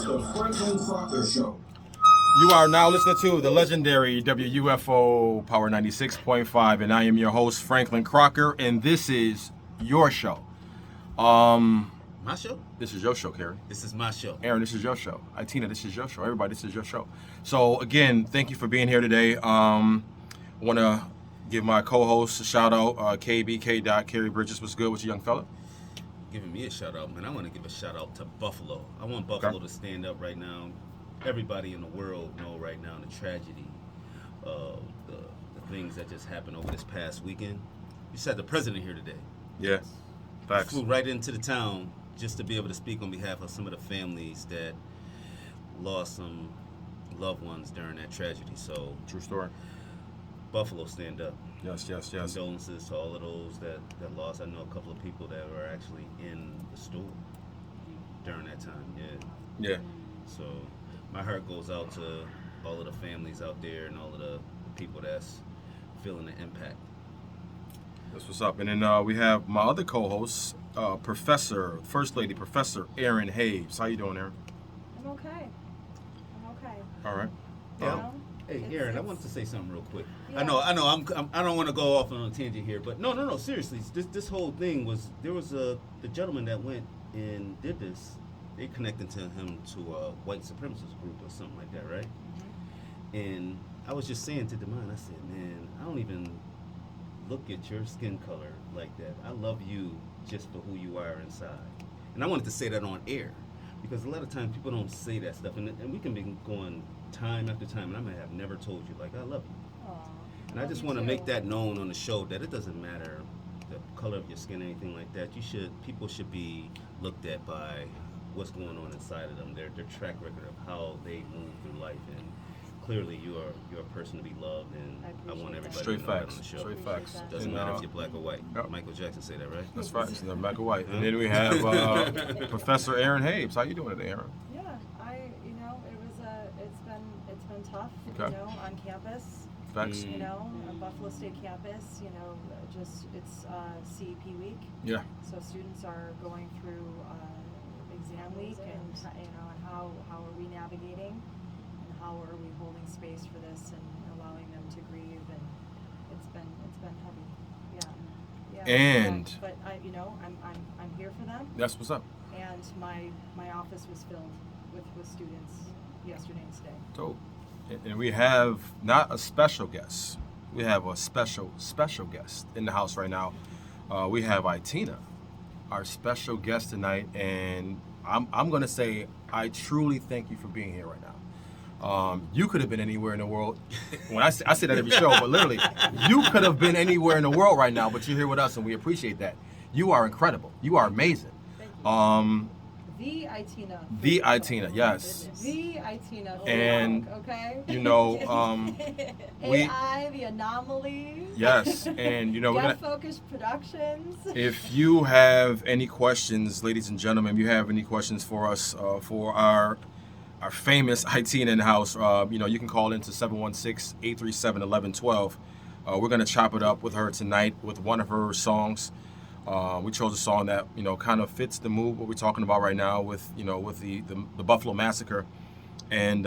The Franklin Crocker Show. You are now listening to the legendary WUFO Power 96.5, and I am your host, Franklin Crocker, and this is your show. My show? This is your show, Karen. This is my show. Aaron, this is your show. Aitina, this is your show. Everybody, this is your show. So, again, thank you for being here today. I want to give my co-host a shout-out, KBK. Kerry Bridges. What's good with you, young fella? Giving me a shout-out, man. I want to give a shout-out to Buffalo. I want Buffalo to stand up right now. Everybody in the world know right now the tragedy of the things that just happened over this past weekend. You just had the president here today. Yeah, facts. Flew right into the town just to be able to speak on behalf of some of the families that lost some loved ones during that tragedy. So, true story. Buffalo, stand up. Yes. Condolences to all of those that lost. I know a couple of people that were actually in the store during that time. Yeah. So my heart goes out to all of the families out there and all of the people that's feeling the impact. That's what's up. And then we have my other co-host, First Lady Professor Erin Hayes. How you doing, Erin? I'm okay. All right. Yeah. Hey, Aaron, I wanted to say something real quick. Yeah. I know. I don't want to go off on a tangent here, but no. Seriously, this whole thing was there was the gentleman that went and did this. They connected to him to a white supremacist group or something like that, right? Mm-hmm. And I was just saying to Demond, I said, man, I don't even look at your skin color like that. I love you just for who you are inside. And I wanted to say that on air because a lot of times people don't say that stuff, and we can be going time after time, and I may have never told you, like, I love you. Aww, and I just want to make that known on the show that it doesn't matter the color of your skin, anything like that. People should be looked at by what's going on inside of them, their track record of how they move through life, and clearly you're a person to be loved, and I want everybody Straight to know facts. that on the show. Straight facts. Doesn't matter if you're black or white. Yep. Michael Jackson say that, right? That's right. It's black or white. And then we have Professor Erin Hayes. How you doing today, Erin? Yeah, it's been tough, Okay. on campus. Facts. On Buffalo State campus, it's CEP week. Yeah. So students are going through exam week, and how are we navigating, and how are we holding space for this and allowing them to grieve, and it's been heavy. Yeah. And but I'm here for them. that's what's up. And my office was filled with students yesterday and today. Dope. And we have not a special guest. We have a special guest in the house right now. We have Aitina, our special guest tonight, and I'm gonna say I truly thank you for being here right now. You could have been anywhere in the world. When I say that every show, but literally, you could have been anywhere in the world right now, but you're here with us, and we appreciate that. You are incredible. You are amazing. Thank you. The Aitina. The Aitina, yes. The Aitina. And, okay. we the Anomaly. yes, and we're gonna. Focused Productions. If you have any questions, ladies and gentlemen, if you have any questions for us, for our famous Aitina in the house, you can call into 716-837-1112. We're gonna chop it up with her tonight with one of her songs. We chose a song that kind of fits the mood what we're talking about right now with the Buffalo Massacre, and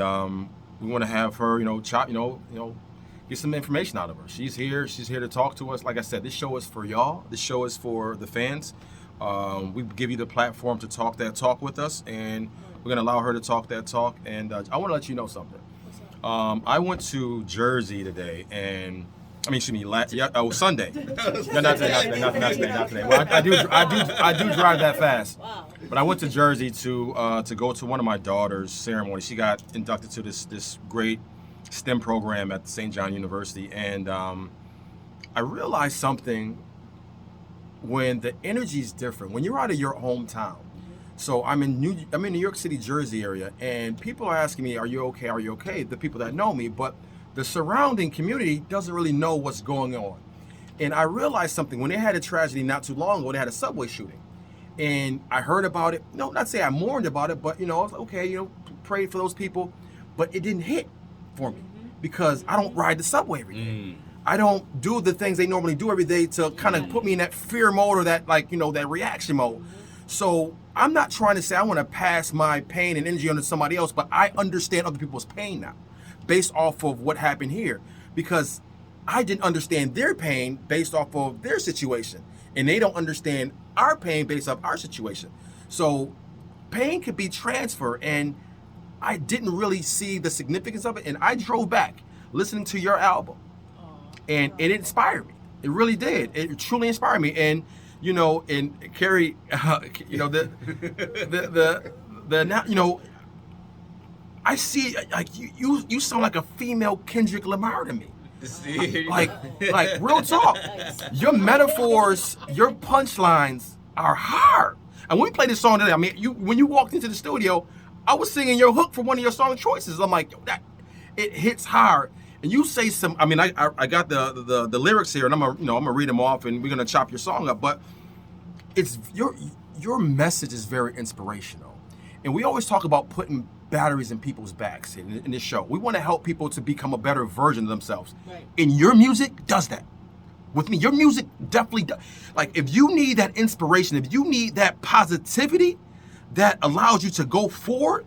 we want to have her get some information out of her. She's here to talk to us. Like I said, this show is for y'all. This show is for the fans. We give you the platform to talk that talk with us, and we're gonna allow her to talk that talk. And I want to let you know something. I went to Jersey today, and Sunday. No, not today. Well, I do drive that fast. Wow. But I went to Jersey to go to one of my daughter's ceremony. She got inducted to this great STEM program at St. John University, and I realized something when the energy is different. When you're out of your hometown. So I'm in New York City, Jersey area, and people are asking me, "Are you okay? Are you okay?" The people that know me, but the surrounding community doesn't really know what's going on. And I realized something. When they had a tragedy not too long ago, they had a subway shooting. And I heard about it. No, not say I mourned about it, but, I was like, okay, prayed for those people. But it didn't hit for me because I don't ride the subway every day. I don't do the things they normally do every day to kind of put me in that fear mode or that, that reaction mode. So I'm not trying to say I want to pass my pain and energy onto somebody else, but I understand other people's pain now based off of what happened here, because I didn't understand their pain based off of their situation, and they don't understand our pain based off our situation. So pain could be transferred, and I didn't really see the significance of it, and I drove back listening to your album, and it inspired me. It really did. It truly inspired me. And you know, and Carrie, you know, the you know, I see like you sound like a female Kendrick Lamar to me. Like real talk. Your metaphors, your punchlines are hard. And when we played this song today, I mean, when you walked into the studio, I was singing your hook for one of your song choices. I'm like, yo, that it hits hard. And you say some. I mean, I got the lyrics here, and I'm gonna read them off, and we're gonna chop your song up. But it's your message is very inspirational, and we always talk about putting batteries in people's backs in this show. We want to help people to become a better version of themselves. Right. And your music does that. With me, your music definitely does. Like, if you need that inspiration, if you need that positivity that allows you to go forward,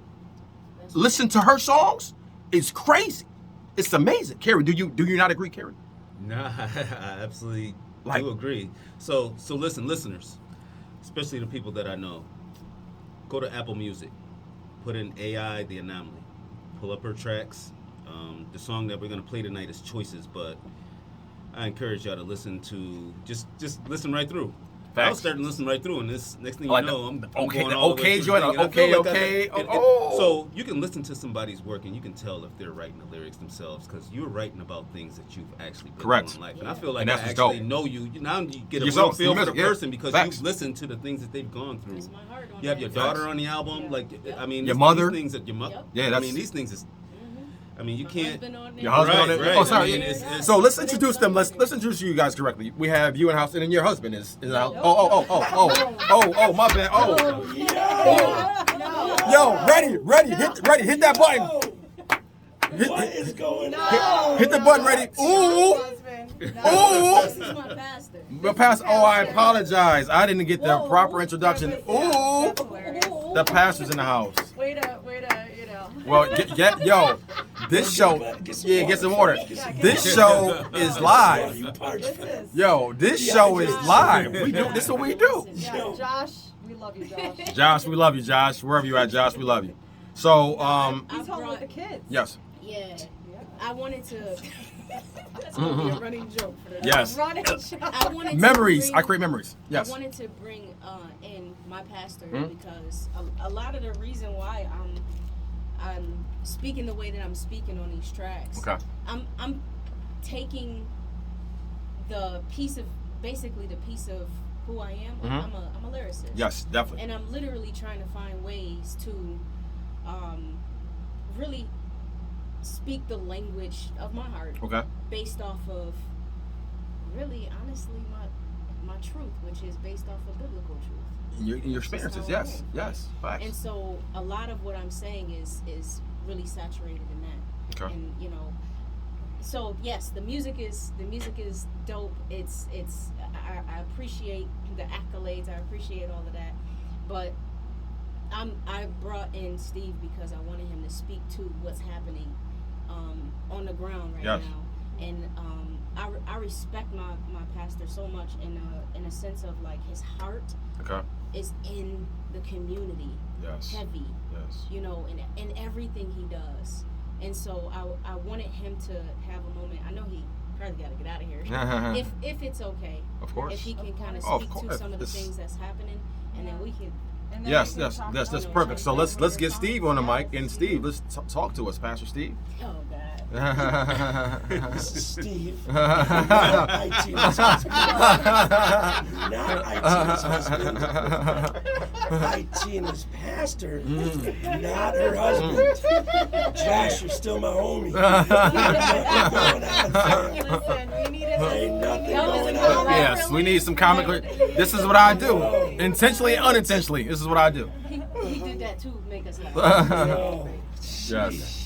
listen to her songs. It's crazy. It's amazing. Carrie, do you not agree, Carrie? Nah, I absolutely do agree. So listen, listeners, especially the people that I know, go to Apple Music, put in AI, the Anomaly, pull up her tracks. The song that we're gonna play tonight is Choices, but I encourage y'all to listen to just listen right through. Facts. I was starting to listen right through, and this next thing you know, I'm okay, going all the way through the thing, and I feel okay. So you can listen to somebody's work, and you can tell if they're writing the lyrics themselves, because you're writing about things that you've actually been through in life. And I feel like I actually know you. Now you get a real feel for the person because you've listened to the things that they've gone through. You have your daughter on the album, like I mean, your mother. These things that your mother. Yeah, I mean, these things is. I mean, you can't. Your husband on it. Right. Oh, sorry. I mean, it's, so let's introduce them. Let's introduce you guys correctly. We have you in house, and then your husband is out. Oh, my bad. Yo, ready. Hit that button. What is going on? Hit the button, ready. Ooh. This is my pastor. The pastor. Oh, I apologize. I didn't get the proper introduction. Ooh. The pastor's in the house. Way to, you know. Well, yo, this show, get some order. This show is live. Yo, this show is live. This is what we do. Yeah, Josh, we love you, Josh. Josh, we love you, Josh. Wherever you at, Josh, we love you. So, he's home with the kids. Yes. Yeah. I wanted to. That's gonna be a running joke for the Yes. running joke. I wanted Memories. To I create memories. Yes. I wanted to bring in my pastor because a lot of the reason why I'm speaking the way that I'm speaking on these tracks. Okay. I'm taking the piece of who I am. I'm a lyricist. Yes, definitely. And I'm literally trying to find ways to really speak the language of my heart. Okay. Based off of really honestly my truth, which is based off of biblical truth. In your experiences, yes. Facts. And so a lot of what I'm saying is really saturated in that. Okay. And so yes, the music is dope. It's I appreciate the accolades. I appreciate all of that, but I brought in Steve because I wanted him to speak to what's happening on the ground right now, and I respect my pastor so much in a sense of like his heart is in the community, heavy, in everything he does, and so I wanted him to have a moment. I know he probably got to get out of here if it's okay, of course, if he can kind of speak to some of the things that's happening, and then we can. Yes, that's perfect. So let's get Steve on the mic, and Steve, let's talk to us, Pastor Steve. Oh God. This is Steve. Not Aitina's husband. Not Aitina's husband. Aitina's pastor. Not her husband. Josh, you're still my homie. Listen, we needed ain't nothing going on. Yes, we need some comic. This is what I do, intentionally and unintentionally. This is what I do. He did that too, make us laugh. Oh, yes.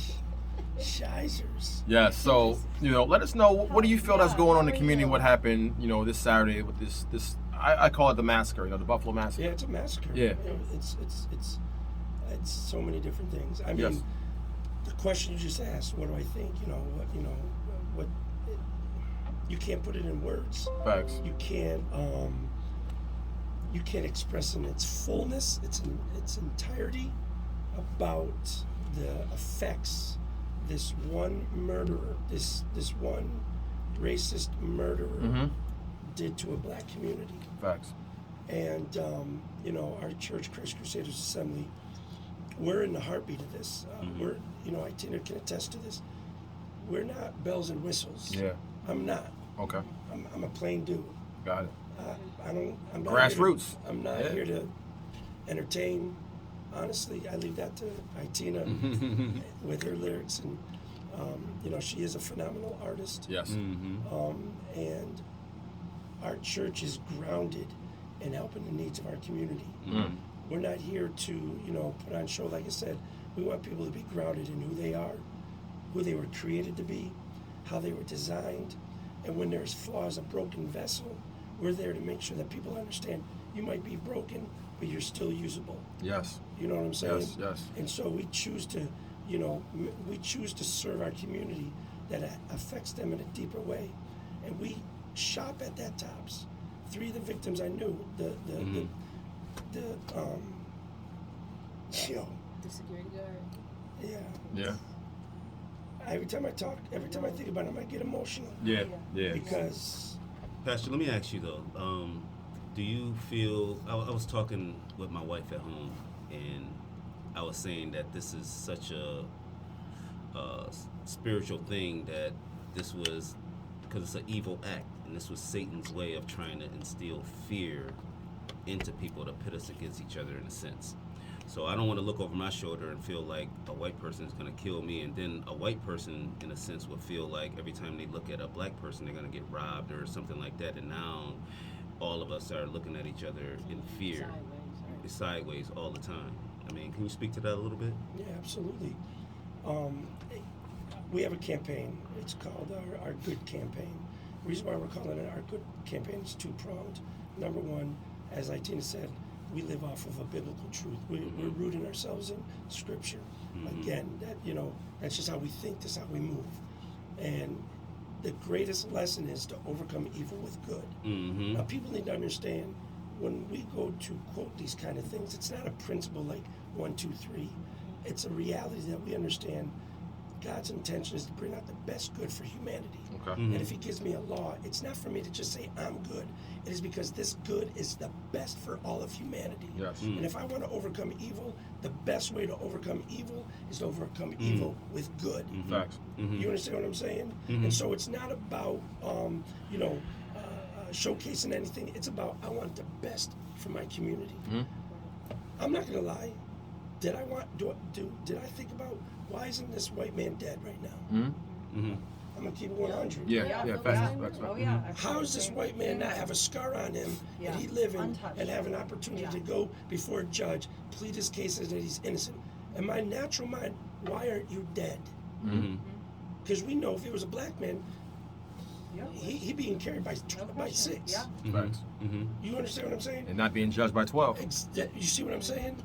Shizers. Yeah, so, let us know, what do you feel that's going on in the community, what happened, this Saturday with this I call it the massacre, the Buffalo Massacre. Yeah, it's a massacre. Yeah. It's so many different things. I mean, Yes. the question you just asked, what do I think? What you can't put it in words. Facts. You can't express in its fullness, its entirety about the effects this one murderer, this one racist murderer did to a black community. Facts. And our church, Christ Crusaders Assembly, we're in the heartbeat of this. We're, Aitina can attest to this. We're not bells and whistles. Yeah. I'm not. Okay. I'm a plain dude. Got it. I'm not Grassroots. I'm not here to entertain. Honestly, I leave that to Aitina with her lyrics, and she is a phenomenal artist. Yes. And our church is grounded in helping the needs of our community. We're not here to put on show. Like I said, we want people to be grounded in who they are, who they were created to be, how they were designed, and when there's flaws, a broken vessel, we're there to make sure that people understand you might be broken, but you're still usable. Yes. You know what I'm saying? Yes, yes. And so we choose to, we choose to serve our community that affects them in a deeper way, and we shop at that Tops. 3 of the victims I knew, the security guard. yeah. Yeah. Every time I think about them, I get emotional. Yeah. Yeah. Because Pastor, let me ask you though. Do you feel? I was talking with my wife at home, and I was saying that this is such a spiritual thing, that this was because it's an evil act, and this was Satan's way of trying to instill fear into people to pit us against each other in a sense. So I don't want to look over my shoulder and feel like a white person is going to kill me, and then a white person, in a sense, would feel like every time they look at a black person, they're going to get robbed or something like that. And now all of us are looking at each other in fear, sideways all the time. I mean, can you speak to that a little bit? yeah, absolutely. We have a campaign. It's called our Good Campaign. The reason why we're calling it our Good Campaign is two-pronged. Number one, as Aitina said, we live off of a biblical truth. We're rooting ourselves in Scripture. Again, that's just how we think. That's how we move. And the greatest lesson is to overcome evil with good. Now, people need to understand, when we go to quote these kind of things, it's not a principle like 1, 2, 3. It's a reality that we understand. God's intention is to bring out the best good for humanity. Okay. And if he gives me a law, it's not for me to just say I'm good. It is because this good is the best for all of humanity. Yes. And if I want to overcome evil, the best way to overcome evil is to overcome evil with good. Facts. You understand what I'm saying? And so it's not about showcasing anything. It's about, I want the best for my community. I'm not gonna lie. Did I think about, why isn't this white man dead right now? I'm gonna keep it 100. Yeah. Facts. Facts. Oh yeah. How does this white man not have a scar on him, and he living Untouched. and have an opportunity to go before a judge, plead his case that he's innocent? In my natural mind, why aren't you dead? Because we know if he was a black man, he'd being carried by 6. Yeah. Facts. You understand what I'm saying? And not being judged by 12. You see what I'm saying?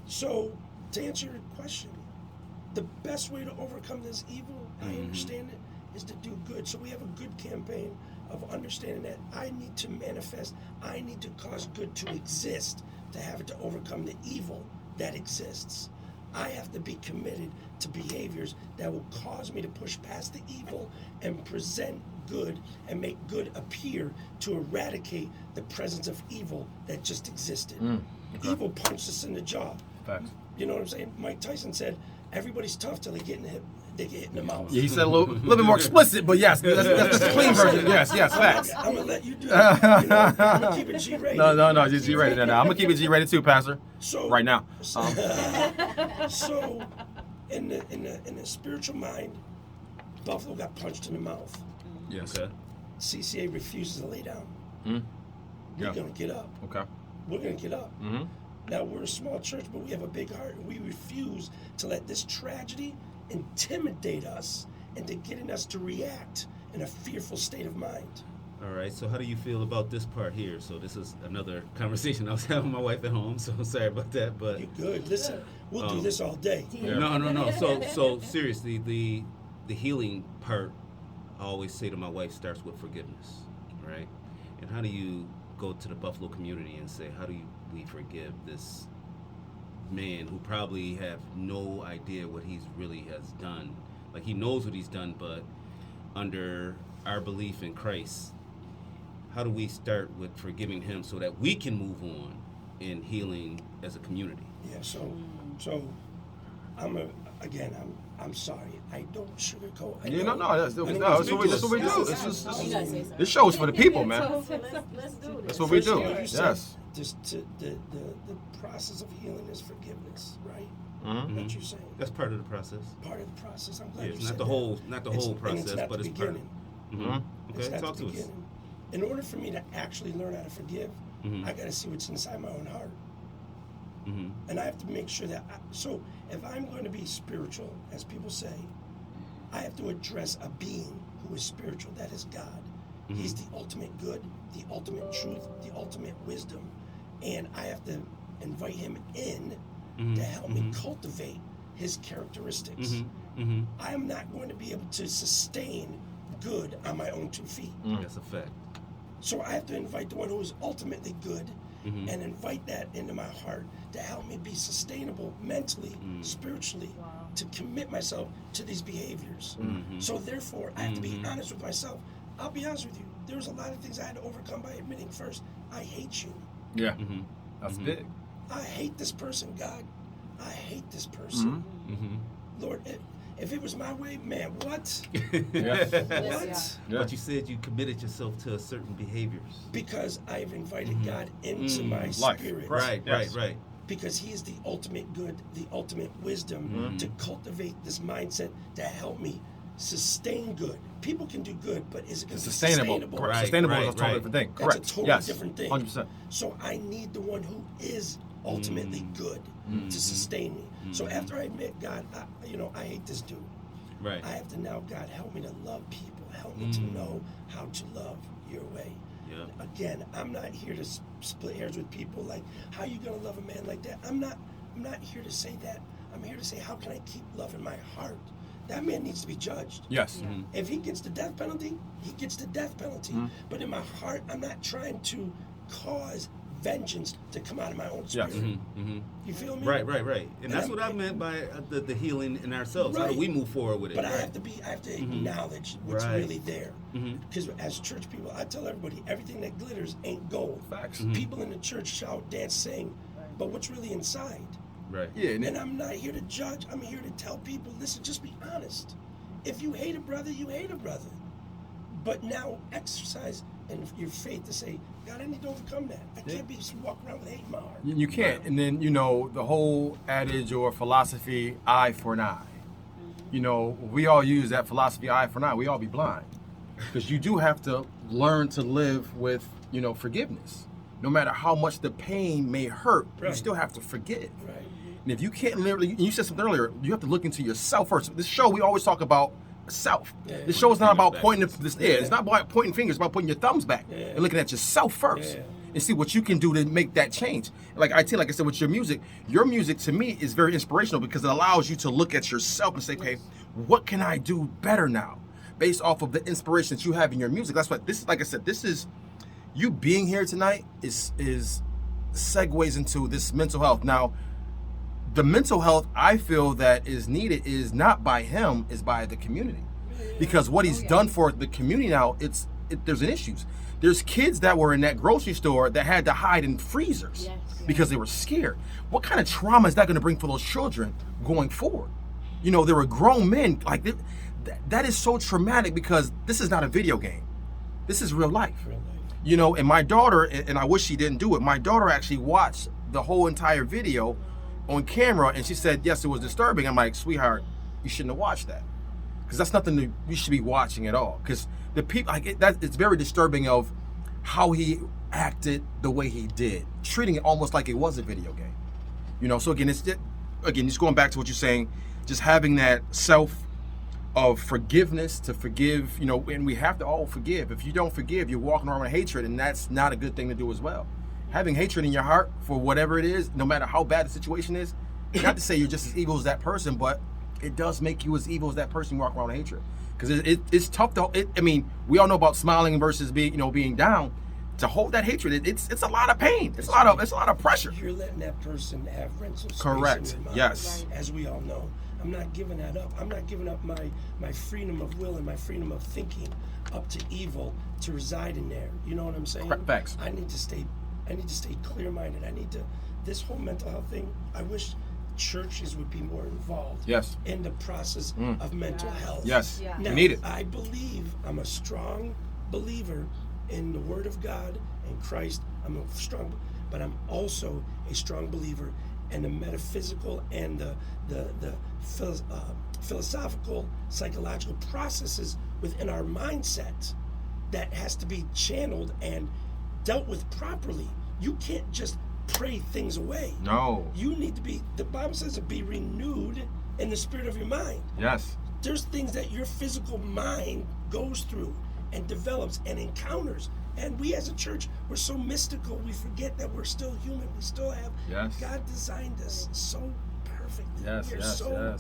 So, to answer your question, the best way to overcome this evil, I understand it, is to do good. So we have a good campaign of understanding that I need to manifest, I need to cause good to exist, to have it to overcome the evil that exists. I have to be committed to behaviors that will cause me to push past the evil and present good and make good appear to eradicate the presence of evil that just existed. Okay. Evil punched us in the jaw. Facts. You know what I'm saying? Mike Tyson said, everybody's tough till they get hit in the mouth. Yeah, he said a little bit more explicit, but yes, that's the clean version. Yes, facts. I'm gonna let you do that. I'm gonna keep it G-rated. No, just G-rated. No, I'm gonna keep it G-rated too, Pastor. So right now. So, in the spiritual mind, Buffalo got punched in the mouth. Yes. Okay. CCA refuses to lay down. We're gonna get up. Okay. We're gonna get up. Now we're a small church, but we have a big heart, and we refuse to let this tragedy intimidate us into getting us to react in a fearful state of mind. All right, so how do you feel about this part here? So this is another conversation I was having with my wife at home, so sorry about that. But You're good. Listen, we'll do this all day. no. So seriously, the healing part, I always say to my wife, starts with forgiveness, right? And how do you go to the Buffalo community and say, how do we forgive this man who probably have no idea what he's really has done? Like, he knows what he's done, but under our belief in Christ, how do we start with forgiving him so that we can move on in healing as a community? Yeah, so I'm sorry. I don't sugarcoat. That's what we do. This show is for the people, man. Let's do this. That's what we do. You said Yes. the process of healing is forgiveness, right? Mm-hmm. What you're saying. That's part of the process. Part of the process. I'm glad Yeah, you it's said not the that. whole And process, not but the it's part of beginning. it. Mm-hmm. It's Okay, not talk the to us. beginning. In order for me to actually learn how to forgive, Mhm. I got to see what's inside my own heart. Mm-hmm. And I have to make sure that, so if I'm going to be spiritual, as people say, I have to address a being who is spiritual, that is God. Mhm. He's the ultimate good, the ultimate truth, the ultimate wisdom. And I have to invite him in Mhm. to help me Mhm. cultivate his characteristics. Mm-hmm. Mm-hmm. I am not going to be able to sustain good on my own 2 feet. That's a fact. So I have to invite the one who is ultimately good Mhm. and invite that into my heart to help me be sustainable mentally, Mm. spiritually, Wow. to commit myself to these behaviors. Mhm. So therefore, I have to be Mhm. honest with myself. I'll be honest with you. There was a lot of things I had to overcome by admitting first, I hate you. Yeah. Mm-hmm. That's Mhm. big. I hate this person, God. I hate this person. Mm-hmm. Lord, if it was my way, man, what? Yeah. What? Yeah. But you said you committed yourself to certain behaviors. Because I have invited Mhm. God into my Life. spirit. Right, Yes. right. Because he is the ultimate good, the ultimate wisdom Mhm. to cultivate this mindset to help me sustain good. People can do good, but is it going It's to be sustainable. sustainable? Correct. Right, Sustainable right, is a totally right. different thing. That's Correct. a totally Yes. different thing. 100%. So I need the one who is ultimately good Mhm. to sustain me. So Mhm. after I admit, God, I hate this dude. Right. I have to now, God, help me to love people. Help me to know how to love your way. Yeah. Again, I'm not here to split hairs with people like, how you gonna love a man like that? I'm not here to say that. I'm here to say, how can I keep loving my heart? That man needs to be judged. Yes. Mhm. If he gets the death penalty, he gets the death penalty. But in my heart, I'm not trying to cause vengeance to come out of my own spirit. Yes. Mm-hmm. You feel me? Right. And that's I'm- what I meant by the healing in ourselves. How do Right. we move forward with it? But right? I have to acknowledge what's Right. really there. Mhm. Because as church people, I tell everybody, everything that glitters ain't gold. Facts. People in the church shout, dance, sing, but what's really inside? Right. Yeah. And I'm not here to judge. I'm here to tell people, listen, just be honest. If you hate a brother, you hate a brother. But now exercise in your faith to say, God, I need to overcome that. I can't be just walk around with hate in my heart. You can't. And then, the whole adage or philosophy, eye for an eye. We all use that philosophy, eye for an eye. We all be blind. Because you do have to learn to live with, forgiveness. No matter how much the pain may hurt, you Right. still have to forgive. Right. And if you can't literally, you said something earlier, you have to look into yourself first. This show, we always talk about self. Yeah. This show is not about Back. pointing this. Yeah, it's not about pointing fingers. It's about putting your thumbs back Yeah. and looking at yourself first Yeah. and see what you can do to make that change. Like I said, with your music to me is very inspirational because it allows you to look at yourself and say, okay, what can I do better now, based off of the inspiration that you have in your music. That's what this is. Like I said, this is you being here tonight is segues into this mental health. Now, the mental health I feel that is needed is not by him, is by the community. Because what he's done for the community now, there's an issues. There's kids that were in that grocery store that had to hide in freezers Yes. because they were scared. What kind of trauma is that going to bring for those children going forward? There were grown men like that is so traumatic because this is not a video game. This is real life. Real life. And my daughter, and I wish she didn't do it, my daughter actually watched the whole entire video on camera and she said, yes, it was disturbing. I'm like, sweetheart, you shouldn't have watched that. Because that's nothing that you should be watching at all. Because the people, it's very disturbing of how he acted the way he did, treating it almost like it was a video game. So again, just going back to what you're saying, just having that self of forgiveness to forgive, and we have to all forgive. If you don't forgive, you're walking around with hatred, and that's not a good thing to do as well. Having hatred in your heart for whatever it is, no matter how bad the situation is, not to say you're just as evil as that person, but it does make you as evil as that person you walk around with hatred. Because it's tough to, we all know about smiling versus being down. To hold that hatred, it's a lot of pain. It's a lot of pressure. You're letting that person have rental space. Correct. In your mind, Yes. As we all know, I'm not giving that up. I'm not giving up my freedom of will and my freedom of thinking up to evil to reside in there. You know what I'm saying? Correct. Facts. I need to stay clear-minded. This whole mental health thing, I wish churches would be more involved. Yes. In the process of mental health. Yes. Yeah. We Now, need it. I'm a strong believer in the Word of God and Christ. But I'm also a strong believer in the metaphysical and the philosophical, psychological processes within our mindset that has to be channeled and dealt with properly. You can't just pray things away. No. You need to be, the Bible says, to be renewed in the spirit of your mind. Yes. There's things that your physical mind goes through and develops and encounters. And we as a church, we're so mystical, we forget that we're still human. We still have, God designed us so perfectly. We're so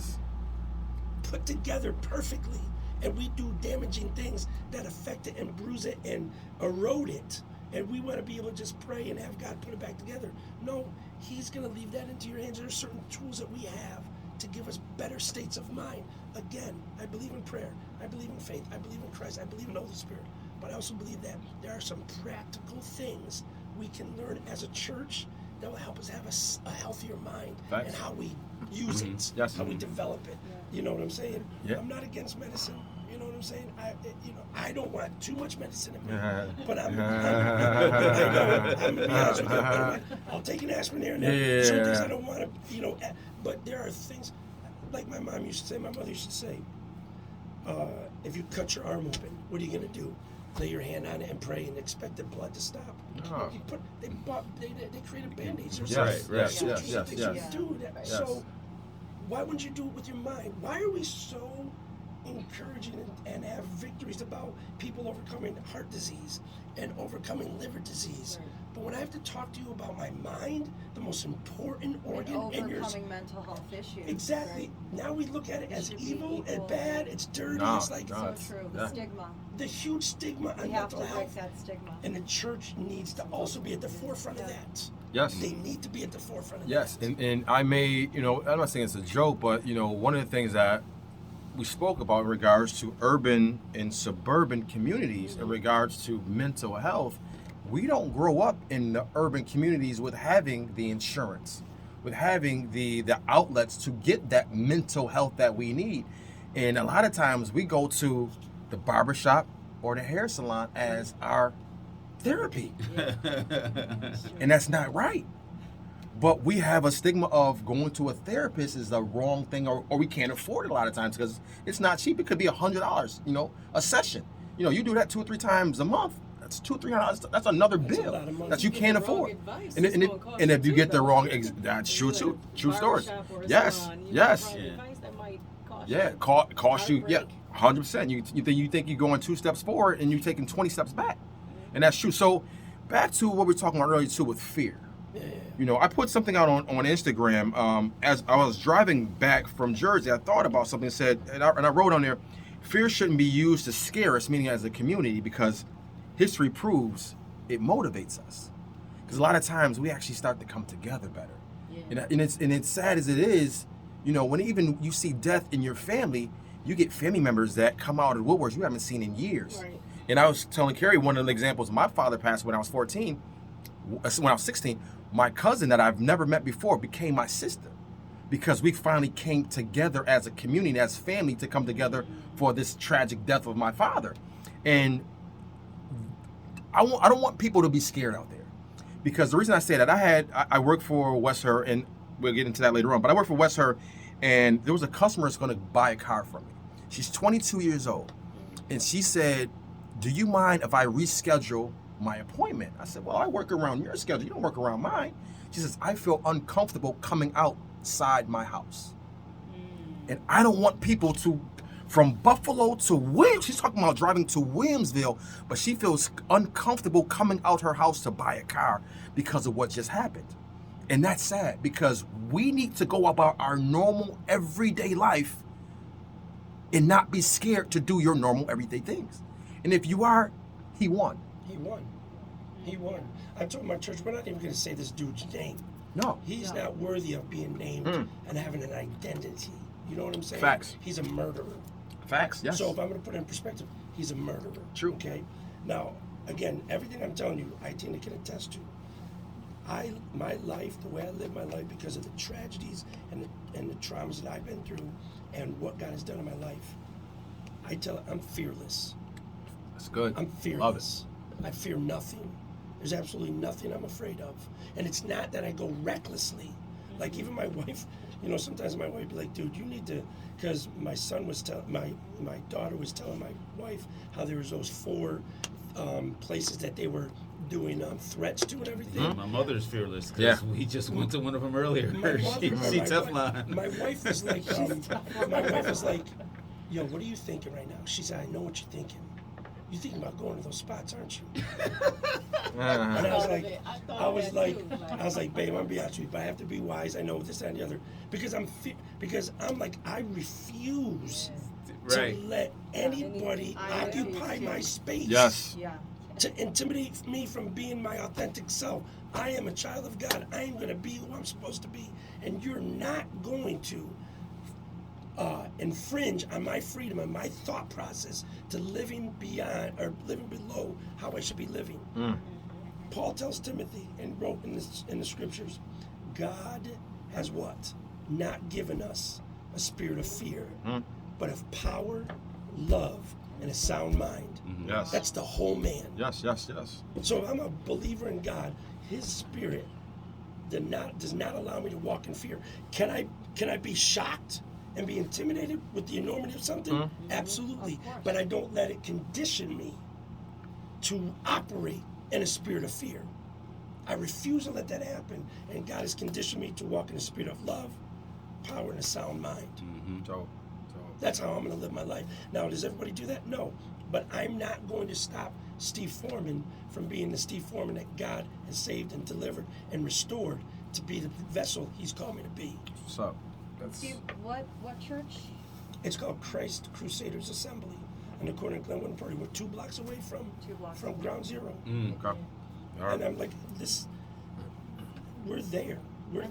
put together perfectly. And we do damaging things that affect it and bruise it and erode it. And we want to be able to just pray and have God put it back together. No, He's going to leave that into your hands. There are certain tools that we have to give us better states of mind. Again, I believe in prayer. I believe in faith. I believe in Christ. I believe in the Holy Spirit. But I also believe that there are some practical things we can learn as a church that will help us have a healthier mind. Thanks. And how we use it, Yes. how we develop it. You know what I'm saying? Yeah. I'm not against medicine. You know what I'm saying? I don't want too much medicine in me. But I'm be honest with you. I'll take an aspirin here and there. Certain things I don't want to, but there are things, like my mom used to say, my mother used to say, if you cut your arm open, what are you going to do? Lay your hand on it and pray and expect the blood to stop. Oh. They created Band-Aids or Yes, something. yes, Sutures yes, and things yes, you yes. do that. Yes. So why wouldn't you do it with your mind? Why are we so encouraging and have victories about people overcoming heart disease and overcoming liver disease? Right. But when I have to talk to you about my mind, the most important organ in your... Overcoming mental health issues. Exactly. Right? Now we look at it It as should be evil and equal. bad, it's dirty, No, it's like... no. So That's- true. yeah. The stigma. The huge stigma We on have to mental break health. that stigma. And the church needs to also be at the forefront of that. Yes. They need to be at the forefront of Yes, that. and I may, I'm not saying it's a joke, but one of the things that we spoke about in regards to urban and suburban communities, in regards to mental health, we don't grow up in the urban communities with having the insurance, with having the outlets to get that mental health that we need. And a lot of times we go to the barbershop or the hair salon as our therapy. And that's not right. But we have a stigma of going to a therapist is the wrong thing, or we can't afford it a lot of times because it's not cheap. It could be $100, a session. You do that 2 or 3 times a month. That's $200-300. That's another That's a bill lot of money. that you Get can't the wrong afford. advice, And it's if, gonna cost and you if you too, get the though. wrong, that's true If you too. at a True stories. barbershop or a Yes, salon, yes. wrong advice, that might cost Yeah, you. cost you. Yeah, Heartbreak. 100%. You think you're going 2 steps forward and you're taking 20 steps back, and that's true. So, back to what we were talking about earlier too with fear. Yeah. I put something out on Instagram as I was driving back from Jersey. I thought about something that said, and I wrote on there, fear shouldn't be used to scare us, meaning as a community, because history proves it motivates us. Because a lot of times we actually start to come together better. Yeah. And it's sad as it is, when even you see death in your family, you get family members that come out of the woodworks you haven't seen in years. Right. And I was telling Carrie one of the examples. My father passed when I was 14. When I was 16, my cousin that I've never met before became my sister because we finally came together as a community, as family, to come together for this tragic death of my father. And I don't want people to be scared out there, because the reason I say that, I work for Westher, and we'll get into that later on, but I work for Westher, and there was a customer that's going to buy a car from me. She's 22 years old, and she said, do you mind if I reschedule my appointment? I said, well, I work around your schedule. You don't work around mine. She says, I feel uncomfortable coming outside my house. And I don't want people to, from Buffalo to Williams, she's talking about driving to Williamsville, but she feels uncomfortable coming out her house to buy a car because of what just happened. And that's sad, because we need to go about our normal everyday life and not be scared to do your normal everyday things. And if you are, he won. He won. He won. I told my church, we're not even going to say this dude's name. No. He's not worthy of being named and having an identity. You know what I'm saying? Facts. He's a murderer. Facts, yes. So if I'm going to put it in perspective, he's a murderer. True. Okay? Now, again, everything I'm telling you, Aitina can attest to. My life, the way I live my life, because of the tragedies and the traumas that I've been through and what God has done in my life, I'm fearless. That's good. I'm fearless. Love it. I fear nothing. There's absolutely nothing I'm afraid of. And it's not that I go recklessly. Like even my wife, sometimes my wife be like, dude, you need to, because my son was telling, my daughter was telling my wife how there was those 4 places that they were doing threats to and everything. My mother's fearless because we just went to one of them earlier. She Teflon. My wife was like, yo, what are you thinking right now? She said, I know what you're thinking. You're thinking about going to those spots, aren't you? And I was like, babe, I'm gonna be honest with you, but I have to be wise. I know this, that, and the other, because I'm like, I refuse to let anybody occupy my space. Yes. Yeah. To intimidate me from being my authentic self. I am a child of God. I am going to be who I'm supposed to be. And you're not going to infringe on my freedom and my thought process to living beyond or living below how I should be living. Paul tells Timothy and wrote in the scriptures, God has what? Not given us a spirit of fear, but of power, love, and a sound mind. Yes. That's the whole man. Yes. So if I'm a believer in God, his spirit does not allow me to walk in fear. Can I be shocked and be intimidated with the enormity of something? Absolutely. But I don't let it condition me to operate in a spirit of fear. I refuse to let that happen. And God has conditioned me to walk in a spirit of love, power, and a sound mind. That's how I'm going to live my life. Now, does everybody do that? No. But I'm not going to stop Steve Forman from being the Steve Forman that God has saved and delivered and restored to be the vessel he's called me to be. What's up? Steve, what church? It's called Christ Crusaders Assembly on the corner of Glenwood and Purdy. We're 2 blocks away from Ground Zero. Okay. All right. And I'm like, we're there. We're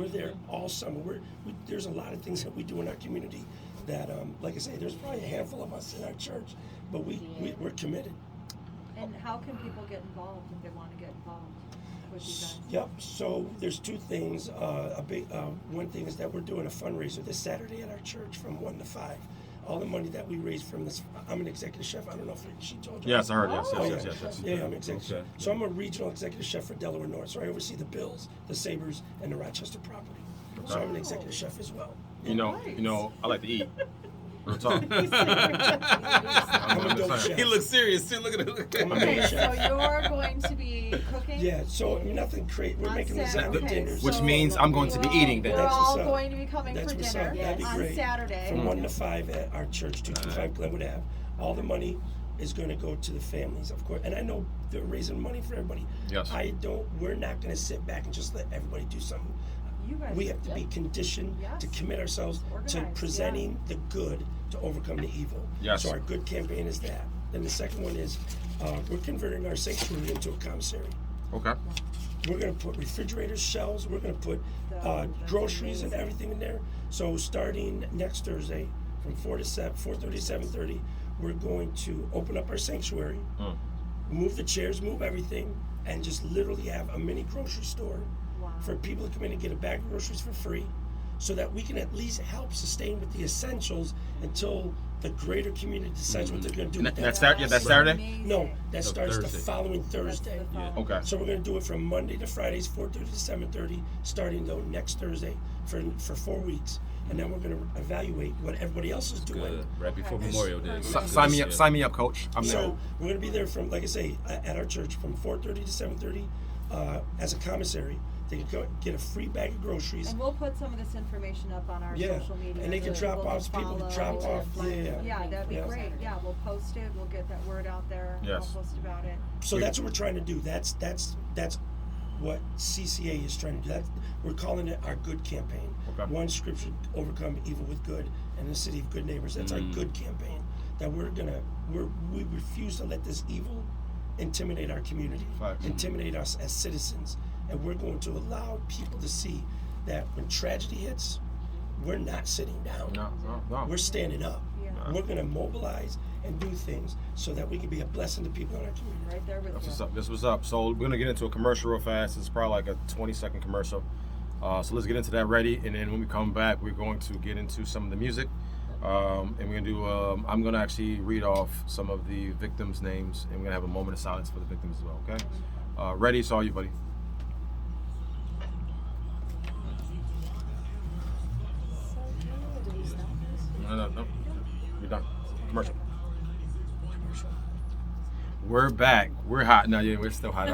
there all summer. There's a lot of things that we do in our community that, like I say, there's probably a handful of us in our church, but we're committed. And how can people get involved if they want to get involved with you guys? Yep. So there's 2 things. One thing is that we're doing a fundraiser this Saturday at our church from 1 to 5. All the money that we raise from this, I'm an executive chef. I don't know if she told you. Yes, I heard. Oh, Yes. Yeah, I'm executive chef. So I'm a regional executive chef for Delaware North. So I oversee the Bills, the Sabres, and the Rochester property. So I'm an executive chef as well. You know, I like to eat. Real talk. I'm a dope chef. He looks serious too. Look at him. Okay, so you're going to be cooking? Yeah, so nothing crazy. We're making lasagna dinners. Which means I'm going to be eating then. We're That's all what's up. going to be coming That's for what's dinner up. That'd be on great. Saturday. From 1 to 5 at our church, 225 Glenwood Ave. All the money is going to go to the families, of course. And I know they're raising money for everybody. Yes. We're not going to sit back and just let everybody do something. You guys We have to be conditioned to commit ourselves to Organized, presenting the good to overcome the evil. Yes. So our good campaign is that. Then the second one is we're converting our sanctuary into a commissary. Okay. We're going to put refrigerators, shelves. We're going to put groceries and everything in there. So starting next Thursday from 4:30 to 7:30, we're going to open up our sanctuary, move the chairs, move everything, and just literally have a mini grocery store for people to come in and get a bag of groceries for free, so that we can at least help sustain with the essentials until the greater community decides what they're going to do with that. That's Saturday? Amazing. No, that starts the Thursday. following Thursday. Okay. So we're going to do it from Monday to Fridays, 4:30 to 7:30, starting though next Thursday for 4 weeks, and then we're going to evaluate what everybody else is doing. Good. Right before Memorial Day. Sign me up, Coach. I'm there. So we're going to be there from, like I say, at our church from 4:30 to 7:30 as a commissary. They can go get a free bag of groceries. And we'll put some of this information up on our Yeah, social media. and they can so drop people off. can People can follow. drop off. Yeah, that'd be Yeah. great. Yeah, we'll post it. We'll get that word out there. Yes. We'll post about it. So that's what we're trying to do. That's what CCA is trying to do. We're calling it our good campaign. Okay. One scripture, overcome evil with good, and the city of good neighbors. That's our good campaign. That we refuse to let this evil intimidate our community, Facts. intimidate us as citizens, and we're going to allow people to see that when tragedy hits, we're not sitting down. No. We're standing up. Yeah. We're going to mobilize and do things so that we can be a blessing to people in our community. Right there with you. This was up. So we're gonna get into a commercial real fast. It's probably like a 20-second commercial. So let's get into that ready, and then when we come back, we're going to get into some of the music, and we're gonna do. I'm gonna actually read off some of the victims' names, and we're gonna have a moment of silence for the victims as well. Okay? Ready? It's all you, buddy. No. You're done. Commercial. We're back. We're hot. No, yeah, we're still hot.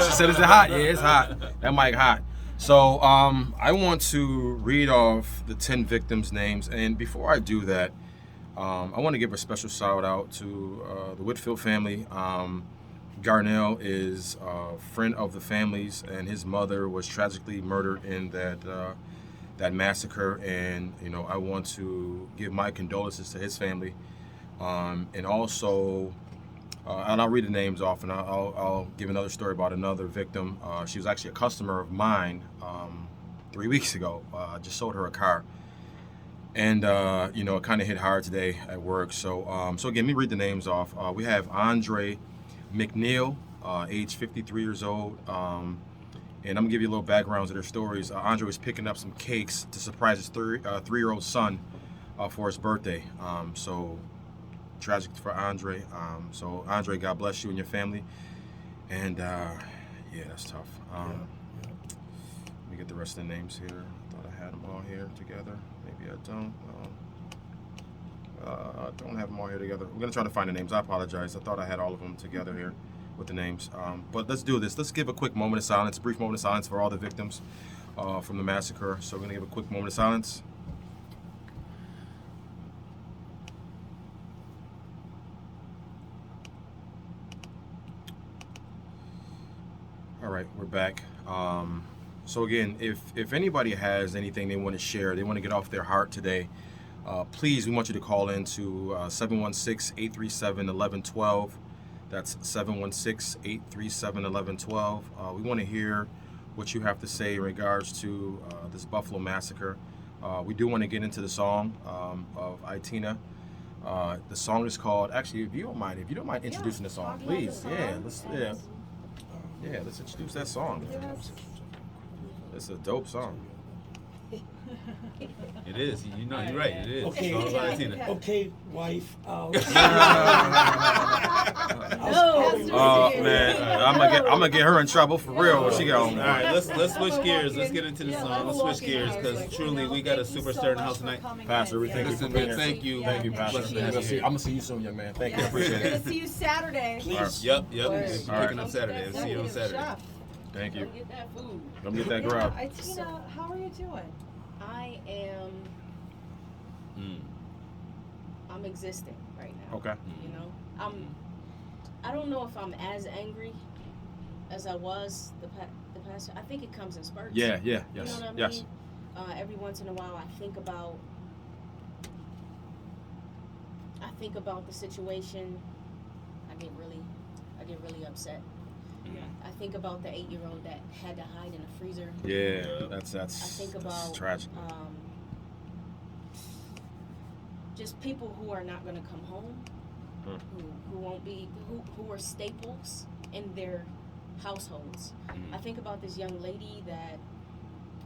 She said, "Is it hot?" Yeah, it's hot. That mic hot. So I want to read off the 10 victims' names, and before I do that, I want to give a special shout out to the Whitfield family. Garnell is a friend of the family's, and his mother was tragically murdered in that massacre. And I want to give my condolences to his family, and also. And I'll read the names off, and I'll give another story about another victim. She was actually a customer of mine 3 weeks ago. I just sold her a car, and it kind of hit hard today at work. So again, let me read the names off. We have Andre McNeil, age 53 years old, and I'm gonna give you a little backgrounds of their stories. Andre was picking up some cakes to surprise his three-year-old son for his birthday. So tragic for Andre. So Andre, God bless you and your family. And yeah, that's tough. Let me get the rest of the names here. I thought I had them all here together. Maybe I don't. I don't have them all here together. We're gonna try to find the names. I apologize. I thought I had all of them together here with the names. But let's do this. Let's give a quick moment of silence, a brief moment of silence for all the victims from the massacre. So we're gonna give a quick moment of silence. All right, we're back. So again, if anybody has anything they want to share, they want to get off their heart today, please, we want you to call in to 716-837-1112. That's 716-837-1112. We want to hear what you have to say in regards to this Buffalo massacre. We do want to get into the song of Aitina. The song is called, actually, if you don't mind introducing the song, please. Yeah, let's introduce that song. It's a dope song. It is. You're right. It is. Okay. Songs by Aitina. Okay, wife. Oh man, I'm gonna get her in trouble for real when she got on. All right, let's switch gears. Let's get into the song. Let's switch gears because truly we got a superstar in the house tonight. Pastor, we thank you for Listen, being man, here. thank you. Thank you, Pastor. Blessed to I'm have gonna you. see, I'm gonna see you soon, young man. Thank you, I We're appreciate gonna it. see you Saturday. Please. Yep. All right. Picking up Saturday. We'll see you on Saturday. Thank you. Go get that food. Come get that grub. Aitina, how are you doing? I am. I'm existing right now. Okay. You know, I don't know if I'm as angry as I was the past. I think it comes in spurts. Yeah, yes, You know what I mean? yes. Every once in a while, I think about the situation. I get really upset. I think about the 8-year-old that had to hide in a freezer. Yeah, that's I think about tragic. just people who are not going to come home, who won't be, who are staples in their households. I think about this young lady that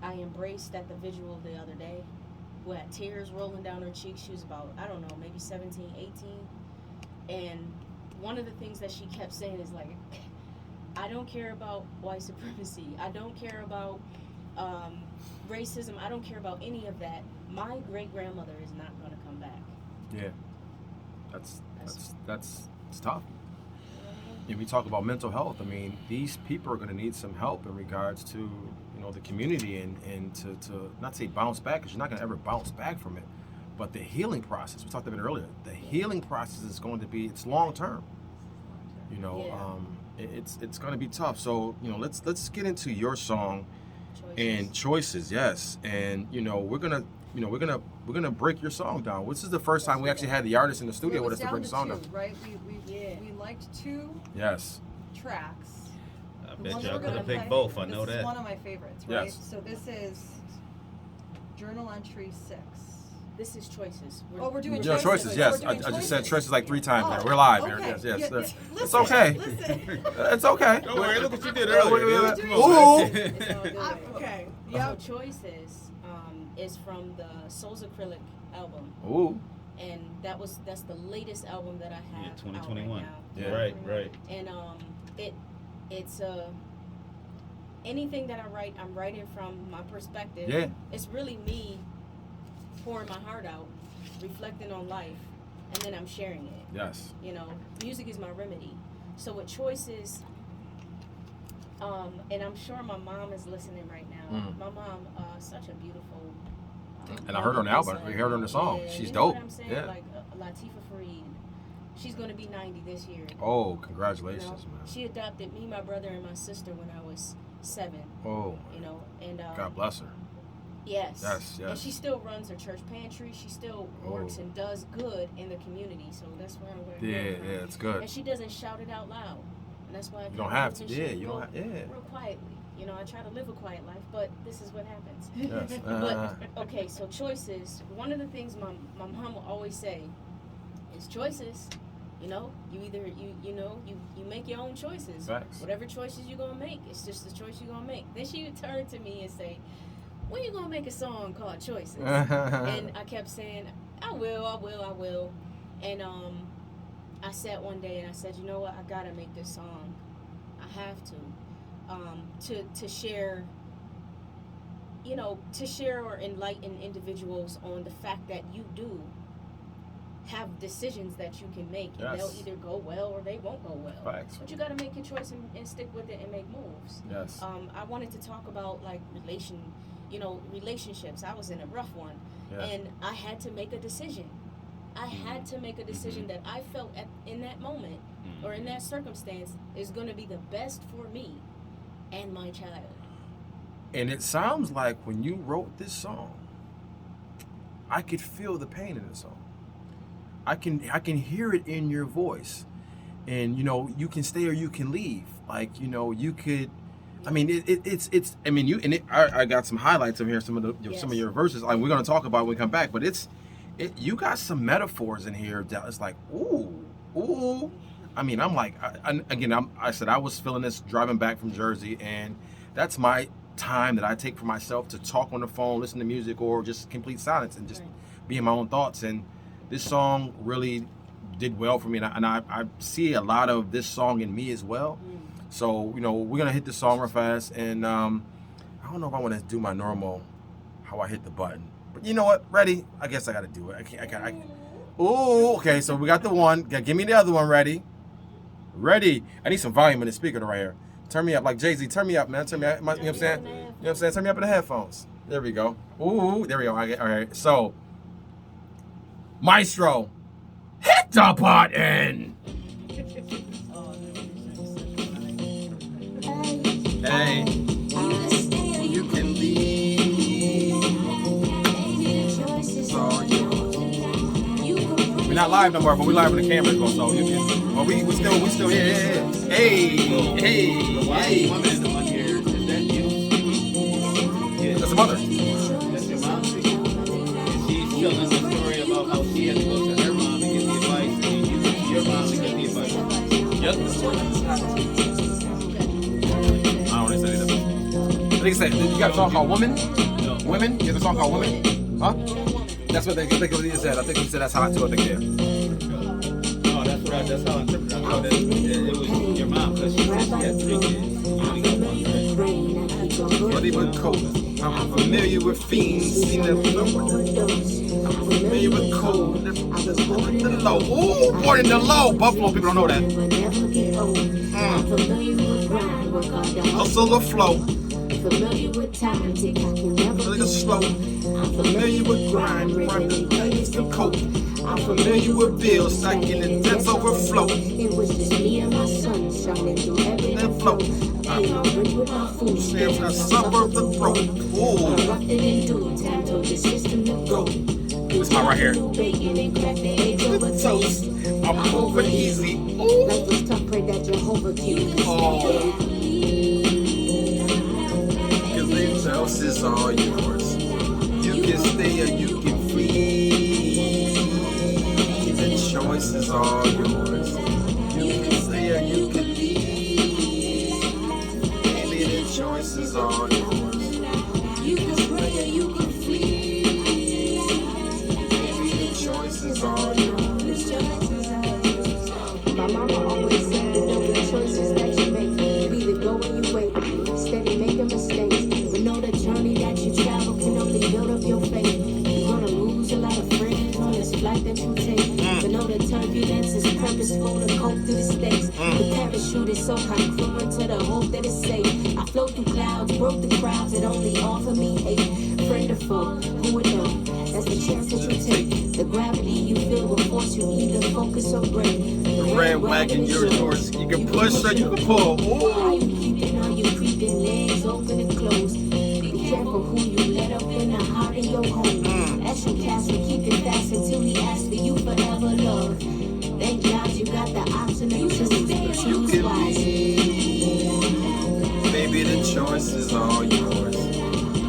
I embraced at the visual the other day, who had tears rolling down her cheeks. She was about, I don't know, maybe 17, 18. And one of the things that she kept saying is like, I don't care about white supremacy. I don't care about racism. I don't care about any of that. My great-grandmother is not going to come back. Yeah, that's tough. if we talk about mental health, I mean, these people are going to need some help in regards to, you know, the community and to not say bounce back, because you're not going to ever bounce back from it, but the healing process. We talked about it earlier. The healing process is going to be, it's long term. You know, it's going to be tough. So, you know, let's get into your song and choices. Yes, and you know, we're gonna break your song down. This is the first time we actually had the artist in the studio with us to break the song down. Right? We liked 2 Yes. tracks. I The bet one y'all we're could gonna have picked play- both. I this know is that. one of my favorites, right? Yes. So this is journal entry 6. This is choices. Oh, we're doing Yeah, choices. Yes, We're I doing just said choices like 3 times Oh, now. We're live here. okay. Yes, yes. Yeah, It's listen, okay. listen. It's okay. Don't worry, look what you did Wait, earlier. wait, dude. wait. Come on, man. It's all good. Okay. So Yep. choices is from the Souls Acrylic album, Ooh. and that's the latest album that I have. Yeah, out 2021. right now. Yeah. Right. And it's anything that I write, I'm writing from my perspective. Yeah. It's really me pouring my heart out, reflecting on life, and then I'm sharing it. Yes. You know, music is my remedy. So with choices, and I'm sure my mom is listening right now. Mm. My mom, such a beautiful. And I heard her on the album. person. We heard her on the song. Yeah, She's you know dope. What I'm saying? Yeah. Like Latifah Fareed. She's gonna be 90 this year. Oh, You congratulations, know? man. She adopted me, my brother, and my sister when I was 7. Oh, You know, and God bless her. yes, Yes, and yes. she still runs her church pantry. She still works Oh. and does good in the community. So that's where I'm going. Yeah, it's good. And she doesn't shout it out loud, and that's why I You don't kinda have move to. this Yeah, shit you don't have. Yeah. real quietly. You know, I try to live a quiet life, but this is what happens. Yes. But okay, so choices. One of the things my mom will always say is choices. You know, you either you make your own choices. Facts. Whatever choices you're gonna make, it's just the choice you're gonna make. Then she would turn to me and say, "When you gonna make a song called Choices?" And I kept saying, "I will." And I sat one day and I said, "You know what? I gotta make this song. I have to." To share, you know, to share or enlighten individuals on the fact that you do have decisions that you can make, and Yes. they'll either go well or they won't go well. Facts. But you got to make your choice and stick with it and make moves. Yes. I wanted to talk about like relationships. I was in a rough one, Yeah. and I had to make a decision. I had to make a decision that I felt in that moment or in that circumstance is going to be the best for me and my child. And it sounds like when you wrote this song, I could feel the pain in the song. I can hear it in your voice. And you know, you can stay or you can leave. Like, you know, you could I mean it's I mean I got some highlights of here, some of your verses. Like we're gonna talk about it when we come back, but you got some metaphors in here that it's like, ooh. I mean, I'm like, I said I was feeling this driving back from Jersey, and that's my time that I take for myself to talk on the phone, listen to music, or just complete silence and just be in my own thoughts. And this song really did well for me, and I see a lot of this song in me as well. So, you know, we're gonna hit this song real fast, and I don't know if I want to do my normal, how I hit the button. But you know what? Ready? I guess I gotta do it. I can't. Ooh, okay. So we got the one. Give me the other one. Ready? I need some volume in the speaker right here. Turn me up like Jay-Z. Turn me up, man. Turn me up. You know what I'm saying? You know what I'm saying? Turn me up in the headphones. There we go. Ooh, there we go. All right. So, Maestro, hit the button. Hey, you can leave. We're not live no more, but we live with the cameras go, so you can. Well, we still here. Yeah. Hey. Woman in the one here, is that you? Yeah. That's the mother. That's your mom? And she's telling the story about how she had to go to her mom and get the advice, and you went to your mom to get the advice. Yep. I don't want to say that. I think it's that. You got a song called Woman? No. Women? You have a song called Woman? Huh? That's what they think what he said. I think he said that's how I do it. I think, No, that's how I interpret it. I thought that it was your mom, because she said she had 3 kids. You only got 1, right? yeah. familiar with coke. I'm familiar with fiends. Seen them. I'm familiar with cold. The low. Ooh, born in the low. Buffalo people don't know that. Hustle the flow. Familiar with time, tick, I can never Look at slow. I'm Familiar with grind, rhyme the days to cope. I'm familiar with bills, stacking the debts overflow. It was just me and my son, shining through every That flow. Paying no rent with my food Stamps, I suffer the throat. I Ooh, roughed it in due time, told the system to go. this my right here. Bacon and crack the eggs over toast. I'm moving easy. Life was tough, pray that Jehovah keep. Oh. Cause the house is all yours. You can stay or you can flee. The choice is all yours. You can stay or you can leave. Baby, the choice is all yours. You can pray or you can flee. Baby, the choice is all yours. My mama always said that there were choices that you make. You either go or you wait. Steady making mistakes. But know the journey that you travel can only build up your faith. You're gonna lose a lot of friends on this flight that you take. But know the turbulence is purposeful to cope through the stakes. The parachute is so congruent to the hope that it's safe. I float through clouds, broke the crowds that only offer me hate. Friend or foe, who would know? That's the chance that you take. The gravity you feel will force you either focus or break. The red wagon, yours. You can push or you can pull. Ooh. Are you keeping all your creeping legs open and closed? Be careful who you let up in the heart of your home. Ask your castle, keep it fast until he asks for you forever love. Thank God you got the option to choose, but choose wisely. Baby, the choice is all yours.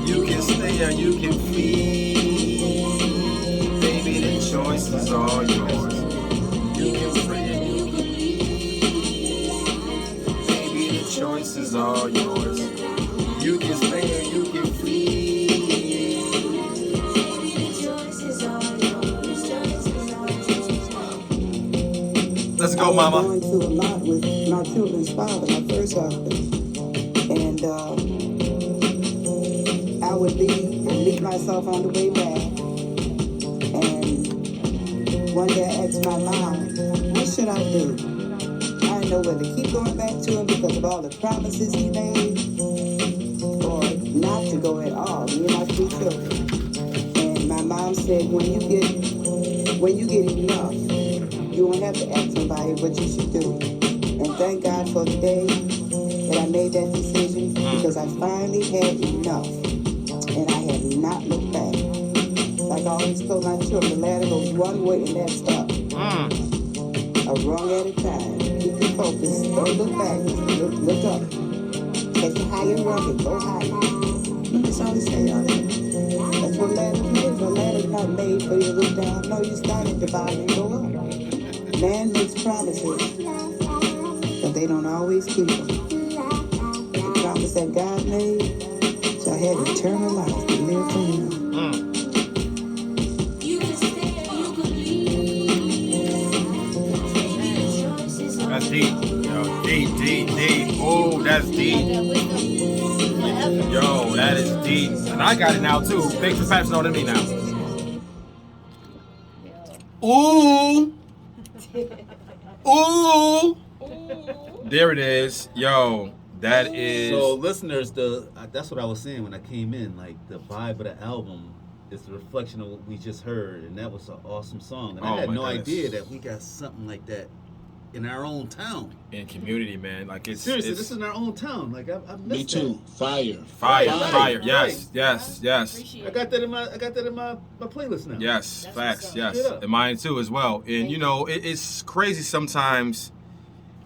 You can stay or you can flee. Baby, the choice is all yours. You can free or you can leave. Baby, the choice is all yours. You can stay or you can flee. Baby, the choice is all yours. Choice is all yours. Let's go, I was mama. going through a lot with my children's father, my first husband. And I would leave and meet myself on the way back. And one day I asked my mom, what should I do? I didn't know whether to keep going back to him because of all the promises he made or not to go at all, me and my 3 children. And my mom said, when you get enough, you won't have to ask somebody what you should do. And thank God for the day that I made that decision because I finally had enough and I have not looked back. Like I always told my children, the ladder goes one way and that's up. A rung at a time. Keep the focus. Don't look back. Look up. Take the higher rung and go higher. That's all they say on it. That's what ladder's made. The ladder's not made for you to look down. No, you start at the bottom and go up. Man makes promises, but they don't always keep them. The promise that God made shall have eternal life to live for him. You can stay or you can leave. That's deep. Yo, deep. Oh, that's deep. Yo, that is deep. And I got it now, too. Thanks for passing on to me now. Ooh. Ooh. There it is. Yo, that is. So listeners, that's what I was saying when I came in. Like the vibe of the album is the reflection of what we just heard, and that was an awesome song. And I had no idea that we got something like that in our own town. In community, man. Like it's Seriously, this is in our own town. Like I missed Me too. that. Fire. Fire. Right. Yes. I got that in my playlist now. Yes, That's facts, what's up. yes. Straight up. And mine too as well. And you know, it's crazy sometimes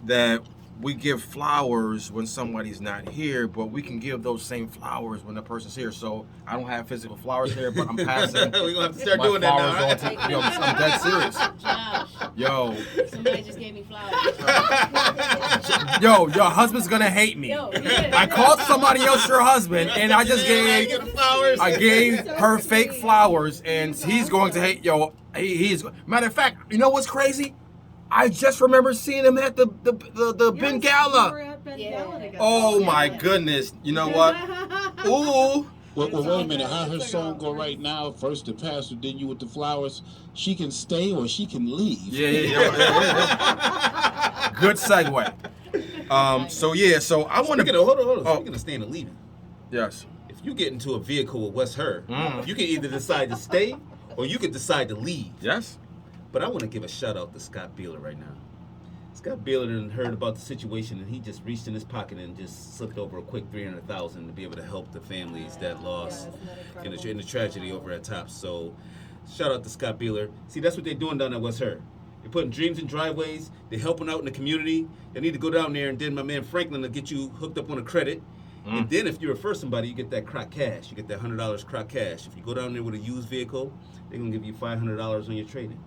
that we give flowers when somebody's not here, but we can give those same flowers when the person's here. So I don't have physical flowers here, but I'm passing. We're gonna have to start my doing that flowers now. on to- yo, I'm dead serious. Josh, Yo, somebody just gave me flowers. yo, your husband's gonna hate me. Yo, yeah. I called somebody else your husband, and I just Get gave the flowers. I gave her fake flowers, and he's going to hate. Yo, he's. Matter of fact, you know what's crazy? I just remember seeing him at the Yes, Bengala. we were at Bengala Yeah. together. Oh Yeah. my goodness! You know what? Ooh. Well, wait a minute. How her It's like song a- go right now? First the pastor, then you with the flowers. She can stay or she can leave. Yeah. Good segue. So I want to. Hold on. Oh. Speaking of staying and leaving, Yes. if you get into a vehicle with West Her, Mm. you can either decide to stay or you can decide to leave. Yes. But I want to give a shout out to Scott Beeler right now. Scott Beeler done heard about the situation and he just reached in his pocket and just slipped over a quick $300,000 to be able to help the families that lost in the tragedy over at Tops. So shout out to Scott Beeler. See, that's what they're doing down at West Her. They're putting dreams in driveways. They're helping out in the community. They need to go down there and then my man Franklin will get you hooked up on a credit. And then if you refer somebody, you get that crock cash. You get that $100 crock cash. If you go down there with a used vehicle, they're going to give you $500 on your trade-in.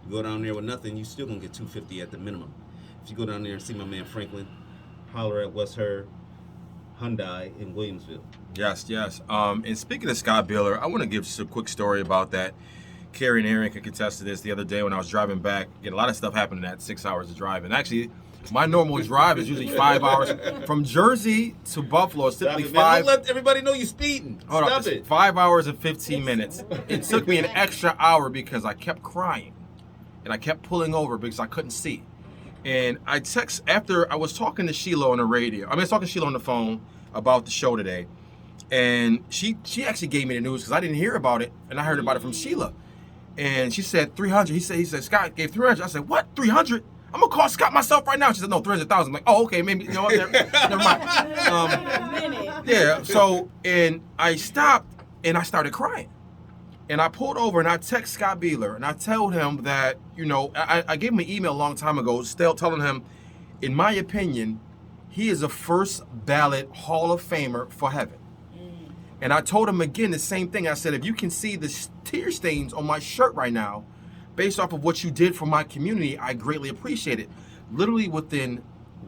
You go down there with nothing, you still gonna get $250 at the minimum. If you go down there and see my man Franklin, holler at West Her Hyundai in Williamsville. Yes. And speaking of Scott Beeler, I want to give just a quick story about that. Carrie and Aaron can contest to this. The other day when I was driving back, again, a lot of stuff happened in that 6 hours of driving. Actually, my normal drive is usually 5 hours. From Jersey to Buffalo, it's typically Stop it, man. 5. Don't let everybody know you speeding. Hold on, Stop it's it. 5 hours and 15 minutes. It took me an extra hour because I kept crying. And I kept pulling over because I couldn't see. And I text after I was talking to Sheila on the radio. I was talking to Sheila on the phone about the show today. And she actually gave me the news because I didn't hear about it. And I heard about it from Sheila. And she said 300. He said Scott gave 300. I said, what? 300? I'm gonna call Scott myself right now. She said, no, 300,000. I'm like, oh, okay, maybe, you know what? Never mind. Yeah, so, and I stopped and I started crying. And I pulled over and I text Scott Beeler and I told him that, I gave him an email a long time ago, still telling him, in my opinion, he is a first ballot Hall of Famer for heaven. And I told him again the same thing. I said, if you can see the tear stains on my shirt right now, based off of what you did for my community, I greatly appreciate it. Literally within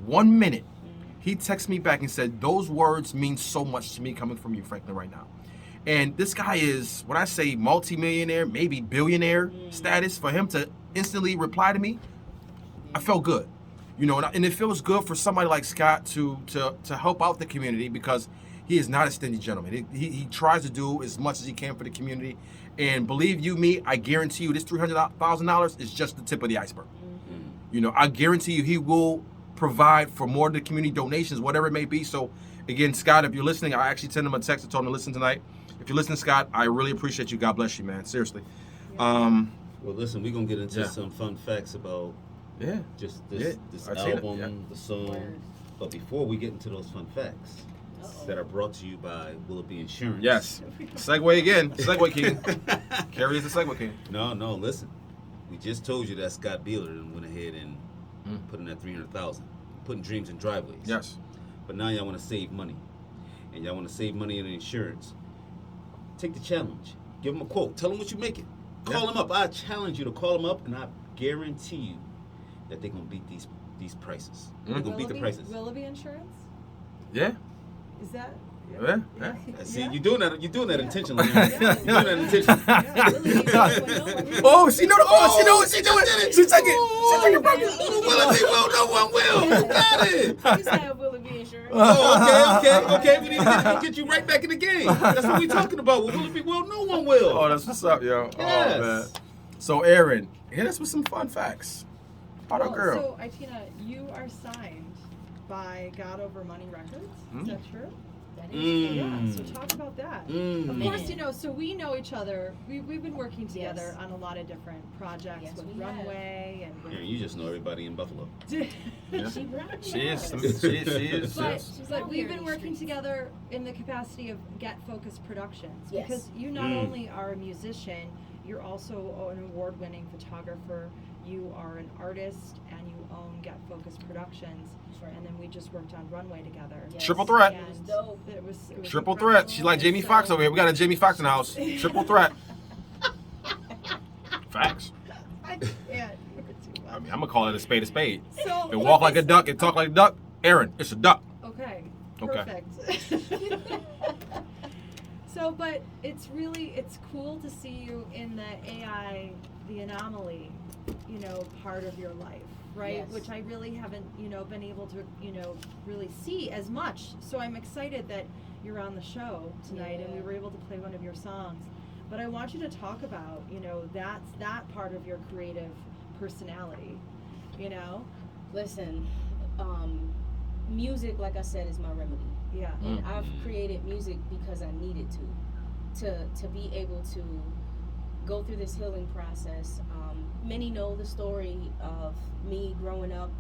1 minute, he texted me back and said, those words mean so much to me coming from you, Franklin, right now. And this guy is, when I say multimillionaire, maybe billionaire status, for him to instantly reply to me, I felt good. And it feels good for somebody like Scott to help out the community because he is not a stingy gentleman. He tries to do as much as he can for the community. And believe you me, I guarantee you this $300,000 is just the tip of the iceberg. I guarantee you he will provide for more of the community donations, whatever it may be. So again, Scott, if you're listening, I actually sent him a text and told him to listen tonight. If you listen, Scott, I really appreciate you. God bless you, man. Seriously. Well, listen, we're going to get into some fun facts about just this album, the song. But before we get into those fun facts that are brought to you by Will It Be Insurance. Yes. Segue again. Segue King. Carrie is the Segue King. No, listen. We just told you that Scott Beeler went ahead and put in that $300,000, putting dreams in driveways. Yes. But now y'all want to save money. And y'all want to save money in insurance. Take the challenge. Give them a quote. Tell them what you're making. Call them up. I challenge you to call them up, and I guarantee you that they're going to beat these prices. They're going to beat the prices. Will it be insurance? Yeah. Is that? Yeah. See, you're doing that intentionally. You're doing that intentionally. She knows what she's doing. She's taking Will it be? Will, no one will. You got it. I used to have Will It Be Insurance. Okay. We need to get you right back in the game. That's what we're talking about. Will it be? Will, no one will. Oh, that's what's up, yo. Yes. Oh, man. So, Aaron, hit us with some fun facts about our girl. So, Aitina, you are signed by God Over Money Records. Is that true? That is Yeah, so talk about that. Of course, so we know each other. We've been working together on a lot of different projects Yes, with we have. Runway and with Yeah, you just know everybody in Buffalo. She runs. She is. But we've been working together in the capacity of Get Focus Productions Yes. because you not only are a musician, you're also an award-winning photographer. You are an artist, and you own Get Focus Productions. Right. And then we just worked on Runway together. Yes. Triple threat. It was dope. It was Triple incredible. threat. She's like Jamie Foxx over here. We got a Jamie Foxx in the house. Triple threat. Facts. I can't. You're too much. I mean, I'm going to call it a spade a spade. So, And walk like a duck and talk like a duck. Aaron, it's a duck. Okay. Okay. Perfect. So, but it's cool to see you in the AI, the Anomaly, part of your life, right? Yes. Which I really haven't, been able to, really see as much. So I'm excited that you're on the show tonight, and we were able to play one of your songs. But I want you to talk about, that part of your creative personality, Listen, music, like I said, is my remedy. Yeah. And I've created music because I needed to be able to go through this healing process. Many know the story of me growing up,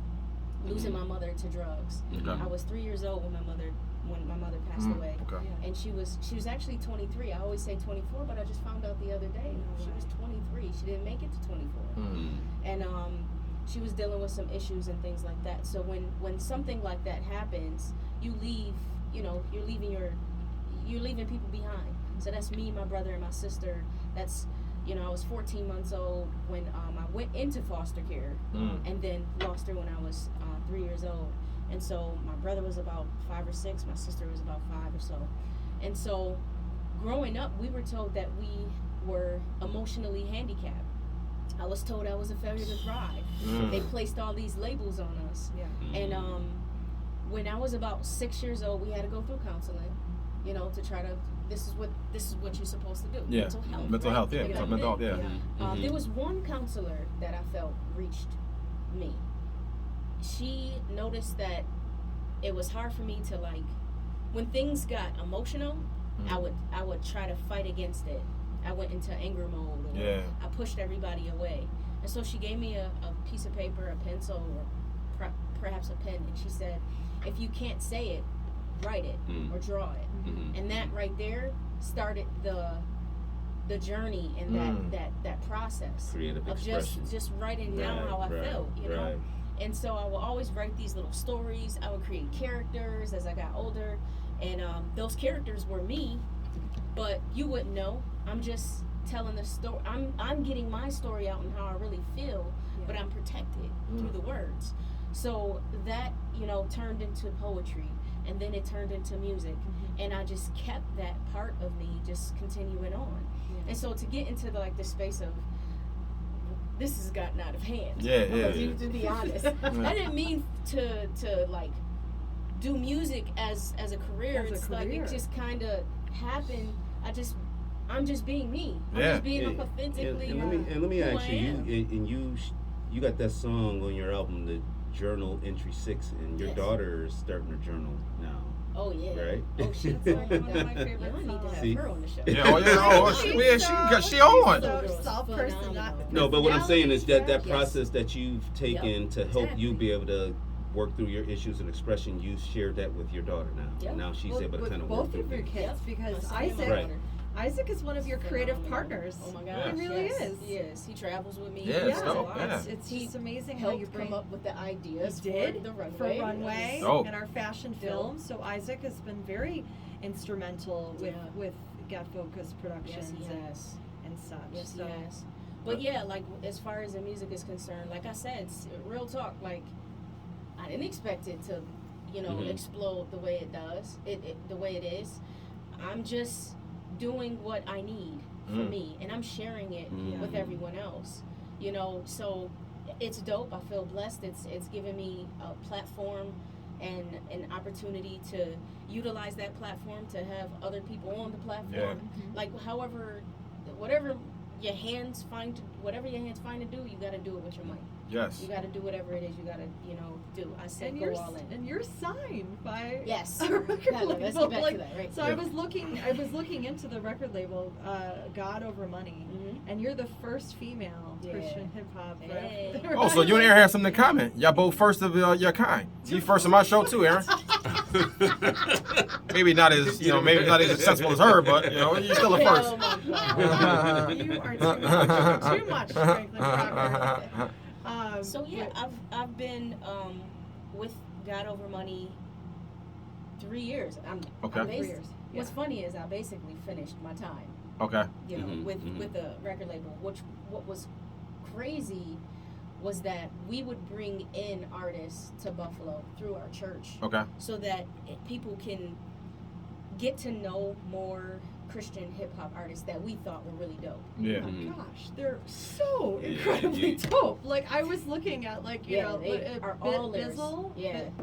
losing my mother to drugs. Okay. I was 3 years old when my mother passed away. Okay. And she was actually 23. I always say 24, but I just found out the other day she was 23. She didn't make it to 24. And she was dealing with some issues and things like that. So when something like that happens, you leave, you're leaving people behind. So that's me, my brother, and my sister. That's, I was 14 months old when I went into foster care, and then lost her when I was 3 years old. And so my brother was about 5 or 6, my sister was about 5 or so. And so growing up, we were told that we were emotionally handicapped. I was told I was a failure to thrive. They placed all these labels on us. Yeah. And when I was about 6 years old, we had to go through counseling, to try to, this is what you're supposed to do. Yeah. Mental health. Mental right? health, yeah. You know, Mental health, yeah. There was one counselor that I felt reached me. She noticed that it was hard for me to, when things got emotional, I would try to fight against it. I went into anger mode, or I pushed everybody away. And so she gave me a piece of paper, a pencil, or perhaps a pen, and she said, if you can't say it, write it or draw it. And that right there started the journey and that process Creative of expression. just writing down how I felt, Right. And so I would always write these little stories. I would create characters as I got older, and those characters were me, but you wouldn't know. I'm just telling the story. I'm getting my story out and how I really feel, but I'm protected through the words. So that, turned into poetry, and then it turned into music, and I just kept that part of me just continuing on. And so to get into the space of, this has gotten out of hand. To be honest, I didn't mean to do music as a career. As a career. It just kind of happened. I'm just being me. I'm just being authentically. And let me who ask I you. am. You got that song on your album, the Journal Entry 6, and your daughter is starting her journal now. Oh yeah. Right? Oh, she's one of my favorite I need to have See? her on the show. She on. So self-person, No, but what I'm saying is that Yes. process that you've taken to help you be able to work through your issues and expression, you shared that with your daughter now. Yep. And now she's able to with kind of work both through of your things. kids, because My son and my Right. daughter. Isaac is one of your creative Phenomenal. partners. Oh my gosh. He really yes. is. Yes, he travels with me. Yeah, He it's does a dope, lot. yeah. It's He just amazing how helped you bring come up with the ideas He did for the runway. for Runway Dope. and our fashion film. So Isaac has been very instrumental with Get Focus Productions Yes, he has. and such. Yes, so he has. But yeah, as far as the music is concerned, like I said, real talk, I didn't expect it to, explode the way it does, the way it is. I'm just doing what I need for me, and I'm sharing it with everyone else. So it's dope. I feel blessed. It's given me a platform and an opportunity to utilize that platform to have other people on the platform. Whatever your hands find to do, you got to do it with your money. Yes. You got to do whatever it is you got to, do. I said go all in. And you're signed by Yes. a record Yeah, look, let's label. get back to that, right? So I was looking into the record label, God Over Money, and you're the first female Christian hip hop. Hey. Oh, so you and Aaron have something in common. Y'all both first of your kind. You first on my show too, Aaron. maybe not as successful as her, but you're still a first. Oh my God. You are too much, Franklin Crocker. So yeah, I've been with God Over Money 3 years. Okay. 3 years. What's funny is I basically finished my time. Okay. With the record label. What was crazy was that we would bring in artists to Buffalo through our church. Okay. So that people can get to know more Christian hip hop artists that we thought were really dope. Yeah. Oh my gosh, they're so incredibly dope. Like I was looking at like you know they are all Bizzle,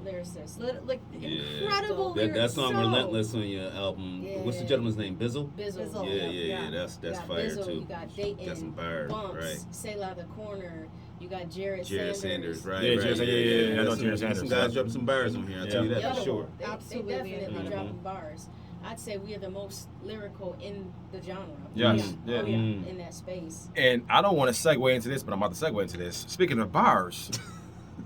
lyricists. like incredible That lyrics. song so... Relentless on your album. What's the gentleman's name? Bizzle? Bizzle. Yeah. That's You got fire Bizzle, too. You got Dayton, Got some bars, Bumps, right? Selah the Corner. You got Jared Sanders, right? Yeah, right. Jared Sanders, yeah. I know Jared Some Sanders. guys dropping some bars on here. I'll tell you that Yo, for sure. They Absolutely. definitely dropping bars. I'd say we are the most lyrical in the genre. Yes. Yeah. Yeah. Oh, yeah. In that space. And I don't want to segue into this, but I'm about to segue into this. Speaking of bars,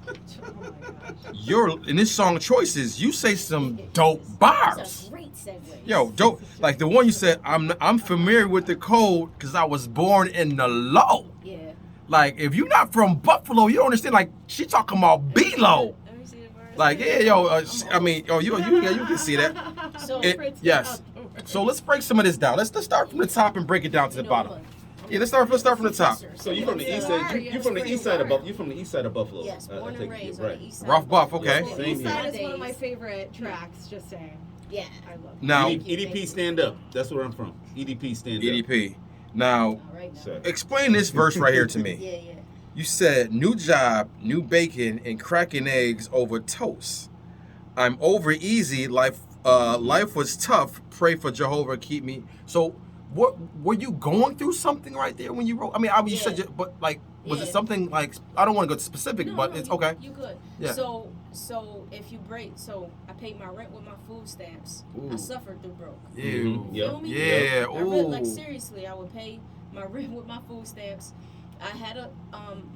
Oh my gosh. you're in this song choices. You say some dope bars. It's a great segue. Yo, dope. Like the one you said, I'm familiar with the code because I was born in the low. Yeah. Like if you're not from Buffalo, you don't understand. Like she talking about B-Lo. Let me see the verse. Like yeah, yo. I mean, yo, you can see that. So, Yes. So let's break some of this down. Let's start from the top and break it down to the bottom. Yeah, let's start from the top. So you from the east side? You from the east side of Buffalo? You from the east side of Buffalo? Yes, I born take and it, raised right. on the east side. Rough Buff, okay. Yeah, same East here. Side is one of my favorite tracks. Just saying. Yeah. I love it. Now EDP stand up. That's where I'm from. EDP stand up. EDP. Now All right now. So, explain this verse right here to me. Yeah. You said new job, new bacon, and cracking eggs over toast. I'm over easy. Life was tough. Pray for Jehovah keep me. So, what were you going through something right there when you wrote? I mean, you said, but like, was it Yeah. something like? I don't want to go specific, No, but no, it's you, okay. You could. Yeah. So if you break, I paid my rent with my food stamps. I Ooh. suffered through broke. Ew. Yep. Feel me? Yeah. I really, like Ooh. seriously, I would pay my rent with my food stamps. I had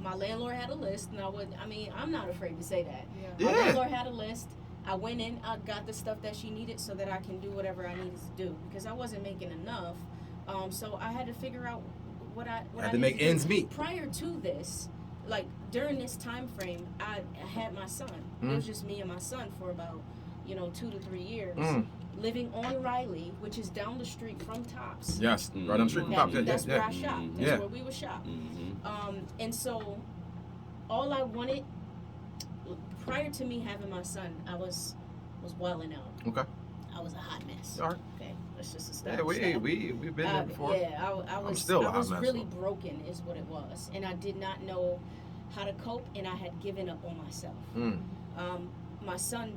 my landlord had a list, and I'm not afraid to say that. Yeah. My Yeah. landlord had a list. I went in, I got the stuff that she needed so that I can do whatever I needed to do because I wasn't making enough. So I had to figure out what I Had to needed make do. ends meet. Prior to this, like during this time frame, I had my son. It was just me and my son for about 2 to 3 years, living on Riley, which is down the street from Tops. Yes. Right on the street from Tops. Yeah, That's where I yeah. shop. That's Yeah. where we would shop. Mhm. And so, all I wanted prior to me having my son, I was wilding out. Okay. I was a hot mess. All right. Okay, let's just Yeah, establish that. we've been there before. I was still a I hot was mess, really though. broken, is what it was, and I did not know how to cope, and I had given up on myself. My son,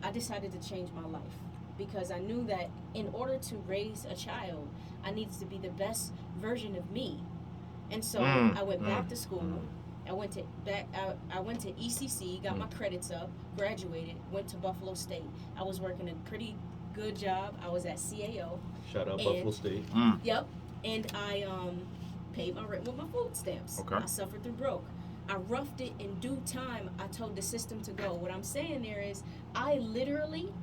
I decided to change my life because I knew that in order to raise a child, I needed to be the best version of me, and so I went back to school. I went to ECC, got my credits up, graduated, went to Buffalo State. I was working a pretty good job. I was at CAO. Shout out And- Buffalo State. Yep. And I paid my rent with my food stamps. Okay. I suffered through broke. I roughed it in due time. I told the system to go. What I'm saying there is I literally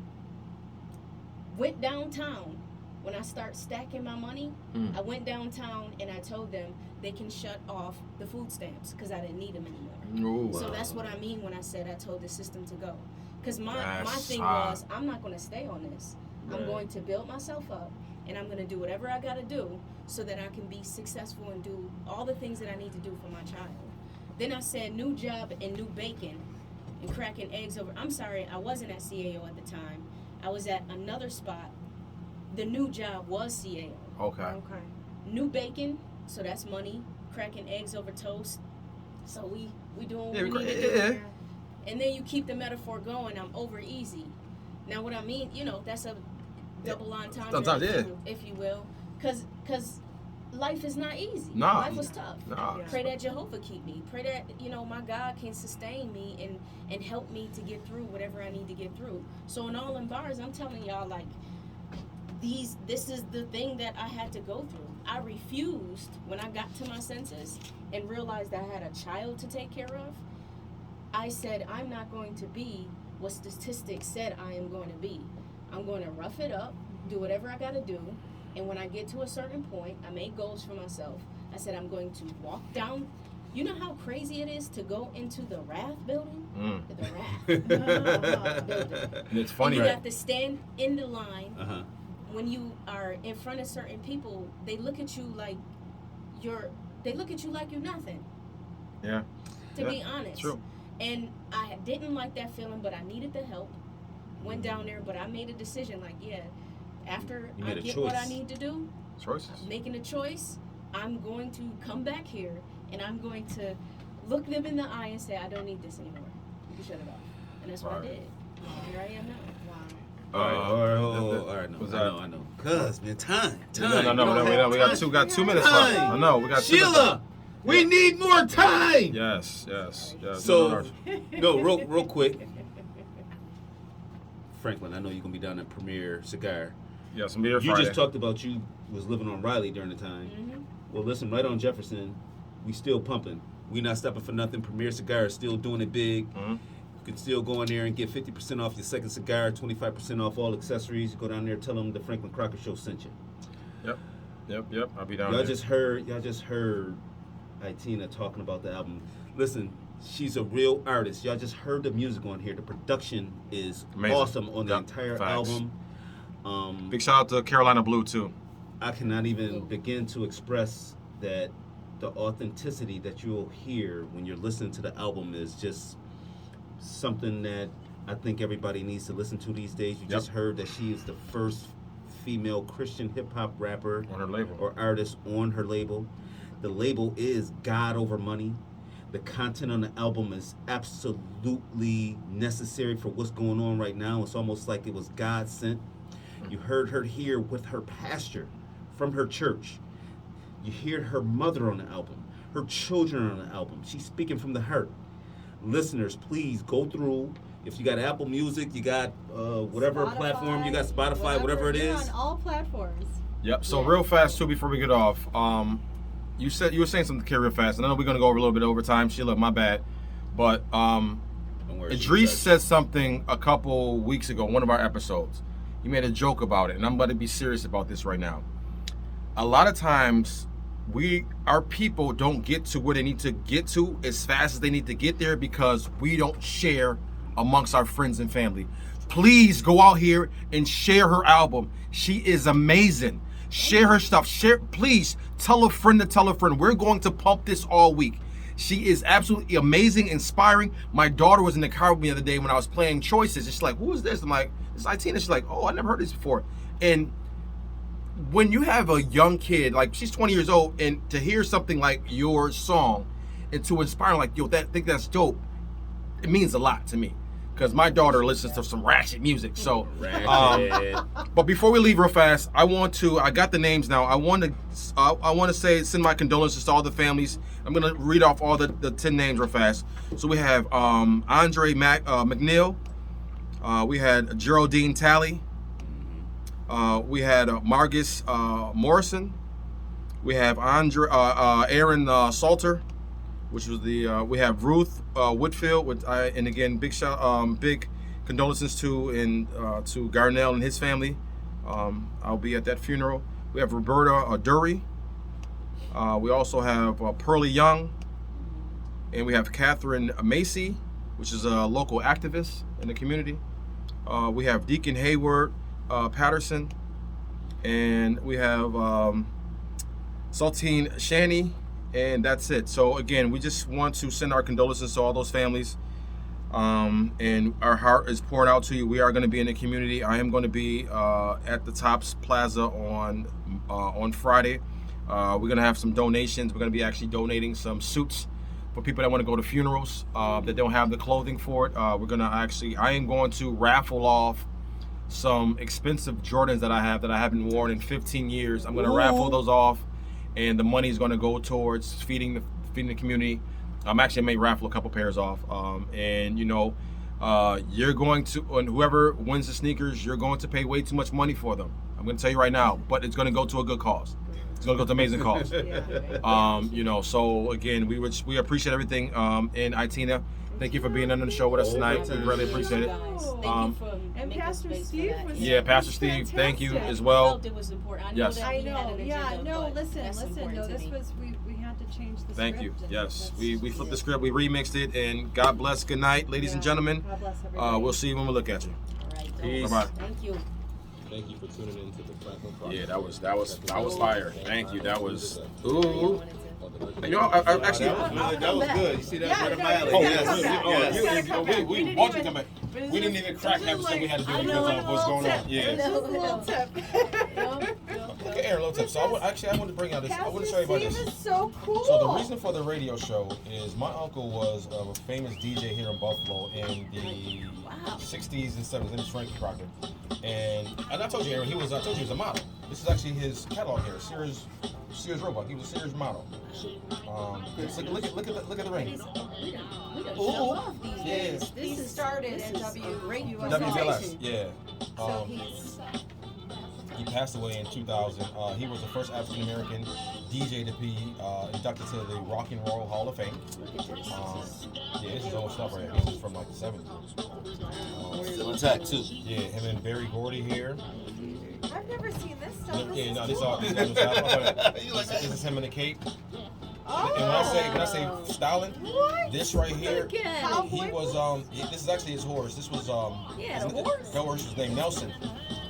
went downtown. When I start stacking my money, I went downtown and I told them they can shut off the food stamps because I didn't need them anymore. Ooh. So that's what I mean when I said I told the system to go. Because my That's thing hot. was, I'm not going to stay on this. I'm Right. going to build myself up, and I'm going to do whatever I got to do so that I can be successful and do all the things that I need to do for my child. Then I said new job and new bacon and cracking eggs over. I'm sorry, I wasn't at CAO at the time. I was at another spot. The new job was CAO. Okay. Okay. New bacon, so that's money. Cracking eggs over toast. So we doing what Yeah, we need to do. yeah. And then you keep the metaphor going. I'm over easy. Now what I mean, that's a double entendre, Sometimes, yeah. if you will, because life is not easy. Nah. Life was tough. Nah. Yeah. Pray that Jehovah keep me. Pray that my God can sustain me and help me to get through whatever I need to get through. So in all in bars, I'm telling y'all like this is the thing that I had to go through. I refused when I got to my senses and realized I had a child to take care of. I said, I'm not going to be what statistics said I am going to be. I'm going to rough it up, do whatever I got to do, and when I get to a certain point, I made goals for myself. I said, I'm going to walk down. You know how crazy it is to go into the Wrath building? The Wrath building. And it's funny, and you right? have to stand in the line. Uh-huh. When you are in front of certain people, they look at you like you're nothing. Yeah. To be honest. True. And I didn't like that feeling, but I needed the help. Went down there, but I made a decision like, yeah, after You I made a get what I choice. need to do, Choices. making a choice, I'm going to come back here and I'm going to look them in the eye and say, I don't need this anymore. You can shut it off. And that's what I Right. did. Here I am now. All right, no, was I know. Cuz, man, time. No, we got 2 minutes left. I know, we got 2 minutes Sheila, left. we need more time. Yes. So, no, real quick. Franklin, I know you're gonna be down at Premier Cigar. Yes, I'm here You Friday. just talked about you was living on Riley during the time. Mm-hmm. Well, listen, right on Jefferson, we still pumping. We not stopping for nothing. Premier Cigar is still doing it big. Mhm. You can still go in there and get 50% off your second cigar, 25% off all accessories. You go down there, tell them the Franklin Crocker Show sent you. Yep. I'll be down Y'all there. just heard Aitina talking about the album. Listen, she's a real artist. Y'all just heard the music on here. The production is Amazing. awesome on the Yep, entire facts. album. Big shout out to Carolina Blue too. I cannot even begin to express that the authenticity that you'll hear when you're listening to the album is just something that I think everybody needs to listen to these days. You just heard that she is the first female Christian hip-hop rapper On her label. or artist on her label. The label is God Over Money. The content on the album is absolutely necessary for what's going on right now. It's almost like it was God sent. You heard her here with her pastor from her church. You hear her mother on the album, her children on the album. She's speaking from the heart. Listeners, please go through. If you got Apple Music, you got whatever platform, you got Spotify, whatever it We're is. on all platforms. Yep. So real fast too, before we get off, you were saying something real fast, and I know we're gonna go over a little bit over time. Sheila, my bad, but Don't worry, Idris said something a couple weeks ago, one of our episodes. He made a joke about it, and I'm going to be serious about this right now. A lot of times, our people don't get to where they need to get to as fast as they need to get there because we don't share amongst our friends and family. Please go out here and share her album. She is amazing. Share her stuff. Please tell a friend to tell a friend. We're going to pump this all week. She is absolutely amazing, inspiring. My daughter was in the car with me the other day when I was playing Choices. She's like, who is this? I'm like, it's Aitina. She's like, oh, I never heard this before. And when you have a young kid, like she's 20 years old, and to hear something like your song and to inspire, like, yo, think that's dope, it means a lot to me. Because my daughter listens to some ratchet music. So, but before we leave real fast, I got the names now. I want to send my condolences to all the families. I'm going to read off all the 10 names real fast. So we have Andre McNeil. We had Geraldine Talley. We had Margus Morrison. We have Aaron Salter, which was we have Ruth Whitfield, and again, big condolences to Garnell and his family. I'll be at that funeral. We have Roberta Dury. We also have Pearlie Young, and we have Catherine Macy, which is a local activist in the community. We have Deacon Hayward Patterson, and we have Saltine Shani. And that's it. So again, we just want to send our condolences to all those families. And our heart is poured out to you. We are going to be in the community. I am going to be at the Tops Plaza on Friday. We're going to have some donations. We're going to be actually donating some suits for people that want to go to funerals that don't have the clothing for it. I am going to raffle off some expensive Jordans that I haven't worn in 15 years. I'm going to raffle those off. And the money is going to go towards feeding the community. I'm actually may raffle a couple pairs off. And you're going to, and whoever wins the sneakers, you're going to pay way too much money for them. I'm going to tell you right now, but it's going to go to a good cause. It's going to go to an amazing cause. So again, we appreciate everything. And Aitina, thank you for being on the show with us tonight. We really appreciate it. And Pastor Steve was Pastor Steve, thank you as I well. felt it was important. Yes. I know that we had an agenda, but listen, that's important no, to this me. was, we had to change the Thank script. you. and Yes, that's- we flipped the script, we remixed it, and God bless. Good night, ladies and gentlemen. God bless everybody. We'll see you when we look at you. All right, Peace. dope. Bye-bye. Thank you. Thank you for tuning in to the Franklin Crocker. Yeah, that was fire. Thank you. That was ooh. Wanted to- You know, I actually. That was good. You see that? Yeah, Right up no, my alley. you Yes. gotta come back. Oh, You you gotta come back. we We didn't want you to even- come back. But it's We didn't just- even crack it's half just the stuff we had to do I because know, of what's going on. It's Yeah. just a little tip. Okay, Aaron, little tip. So I want to bring out this. I want to show you about this. This is so cool. So the reason for the radio show is my uncle was a famous DJ here in Buffalo in the 60s and 70s. His name is Frankie Crocker. And I told you, Aaron, I told you he was a model. This is actually his catalog here, Sears Roebuck. He was a Sears model. Look at the ring. We don't show off these days. He started this at is a great WBLS, yeah. So he's He passed away in 2000. He was the first African American DJ to be inducted to the Rock and Roll Hall of Fame. Yeah, this is old stuff right here. This is from like the 70s. Still intact too. Yeah, him and Barry Gordy here. I've never seen this stuff. Yeah, no, this cool. this is him in the cape. Oh. And when I say styling, What? this right here, Look at Cowboy he was this is actually his horse. This was Yeah, his, the horse? the horse was named Nelson,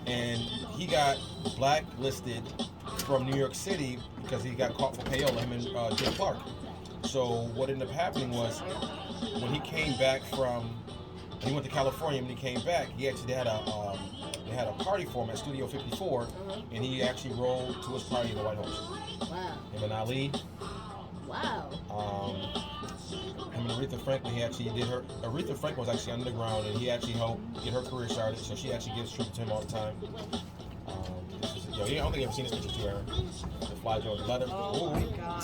and he got blacklisted from New York City because he got caught for payola. Him and Jim Clark. So what ended up happening was when he came back he went to California. When he came back, he actually had a party for him at Studio 54, and he actually rolled to his party in the White Horse. Wow. Him and Ali. Wow. Him and Aretha Franklin, he actually did her. Aretha Franklin was actually underground, and he actually helped get her career started. So she actually gives tribute to him all the time. I don't think I've ever seen this picture too, Aaron. The Fly Georgia leather. Oh my God.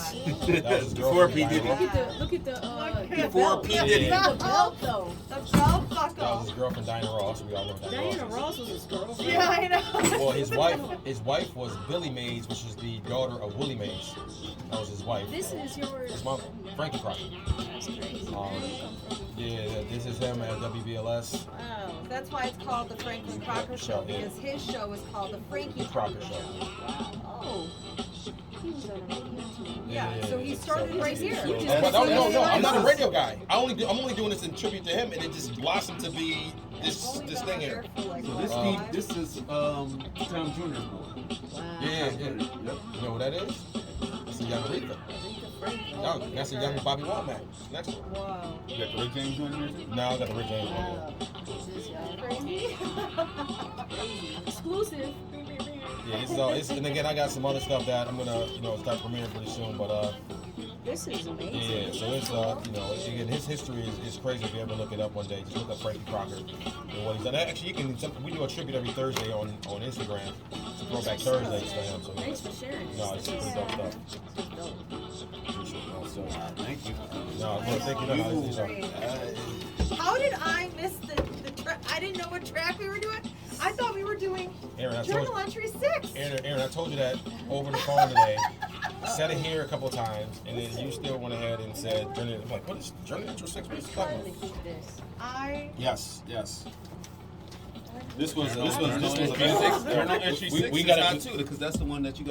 That was his Before girlfriend, P. Diddy. Diana Look at the Before belt. P. Diddy. The belt though. The belt That was buckle. his girlfriend, Diana Ross. We all know Diana Diana Ross. Ross was his girlfriend. Yeah, I know. Well, his wife was Billie Mays, which is the daughter of Willie Mays. That was his wife. This is yours. His mom, Frankie Crocker. That's crazy. Yeah, this is him at WBLS. Wow. That's why it's called the Franklin Crocker Show, because his show is called the Frankie Crocker Crocker Show. Show. Oh. He was on a radio too. Yeah, so he started right here. So, You just- no, I'm not a radio guy. I'm only doing this in tribute to him, and it just blossomed to be this Only been thing on here. there for like So what, this is Tom Jr.'s boy. Wow. Yeah. Yep. You know what that is? That's a young Aretha. Young, that's a young Bobby Womack. Next one. Whoa. You got the Rick James Jr. here too? No, I got the Rick James one. Wow. This is Crazy. exclusive. Yeah, this is all. And again, I got some other stuff that I'm gonna, start premiering pretty soon. But This is amazing. yeah, so it's again, his history is crazy. If you ever look it up one day, just look up Frankie Crocker and what he's done. Actually, we do a tribute every Thursday on Instagram. It's Throwback Thursdays for him. So Thanks for sharing. no, it's pretty dope stuff. So, Thank you. no, bro, thank you. No, it's How did I miss the track? I didn't know what track we were doing. I thought we were doing Aaron, I Journal told Entry 6. Aaron, I told you that over the phone today. Said it here a couple of times, and then you still went ahead and said Journey. I'm like, what is Journey Intro 6? What is he talking Trying to about? keep this. Yes. This was This was a Journal music. Entry We 6 got is it. not too, because that's the one that you got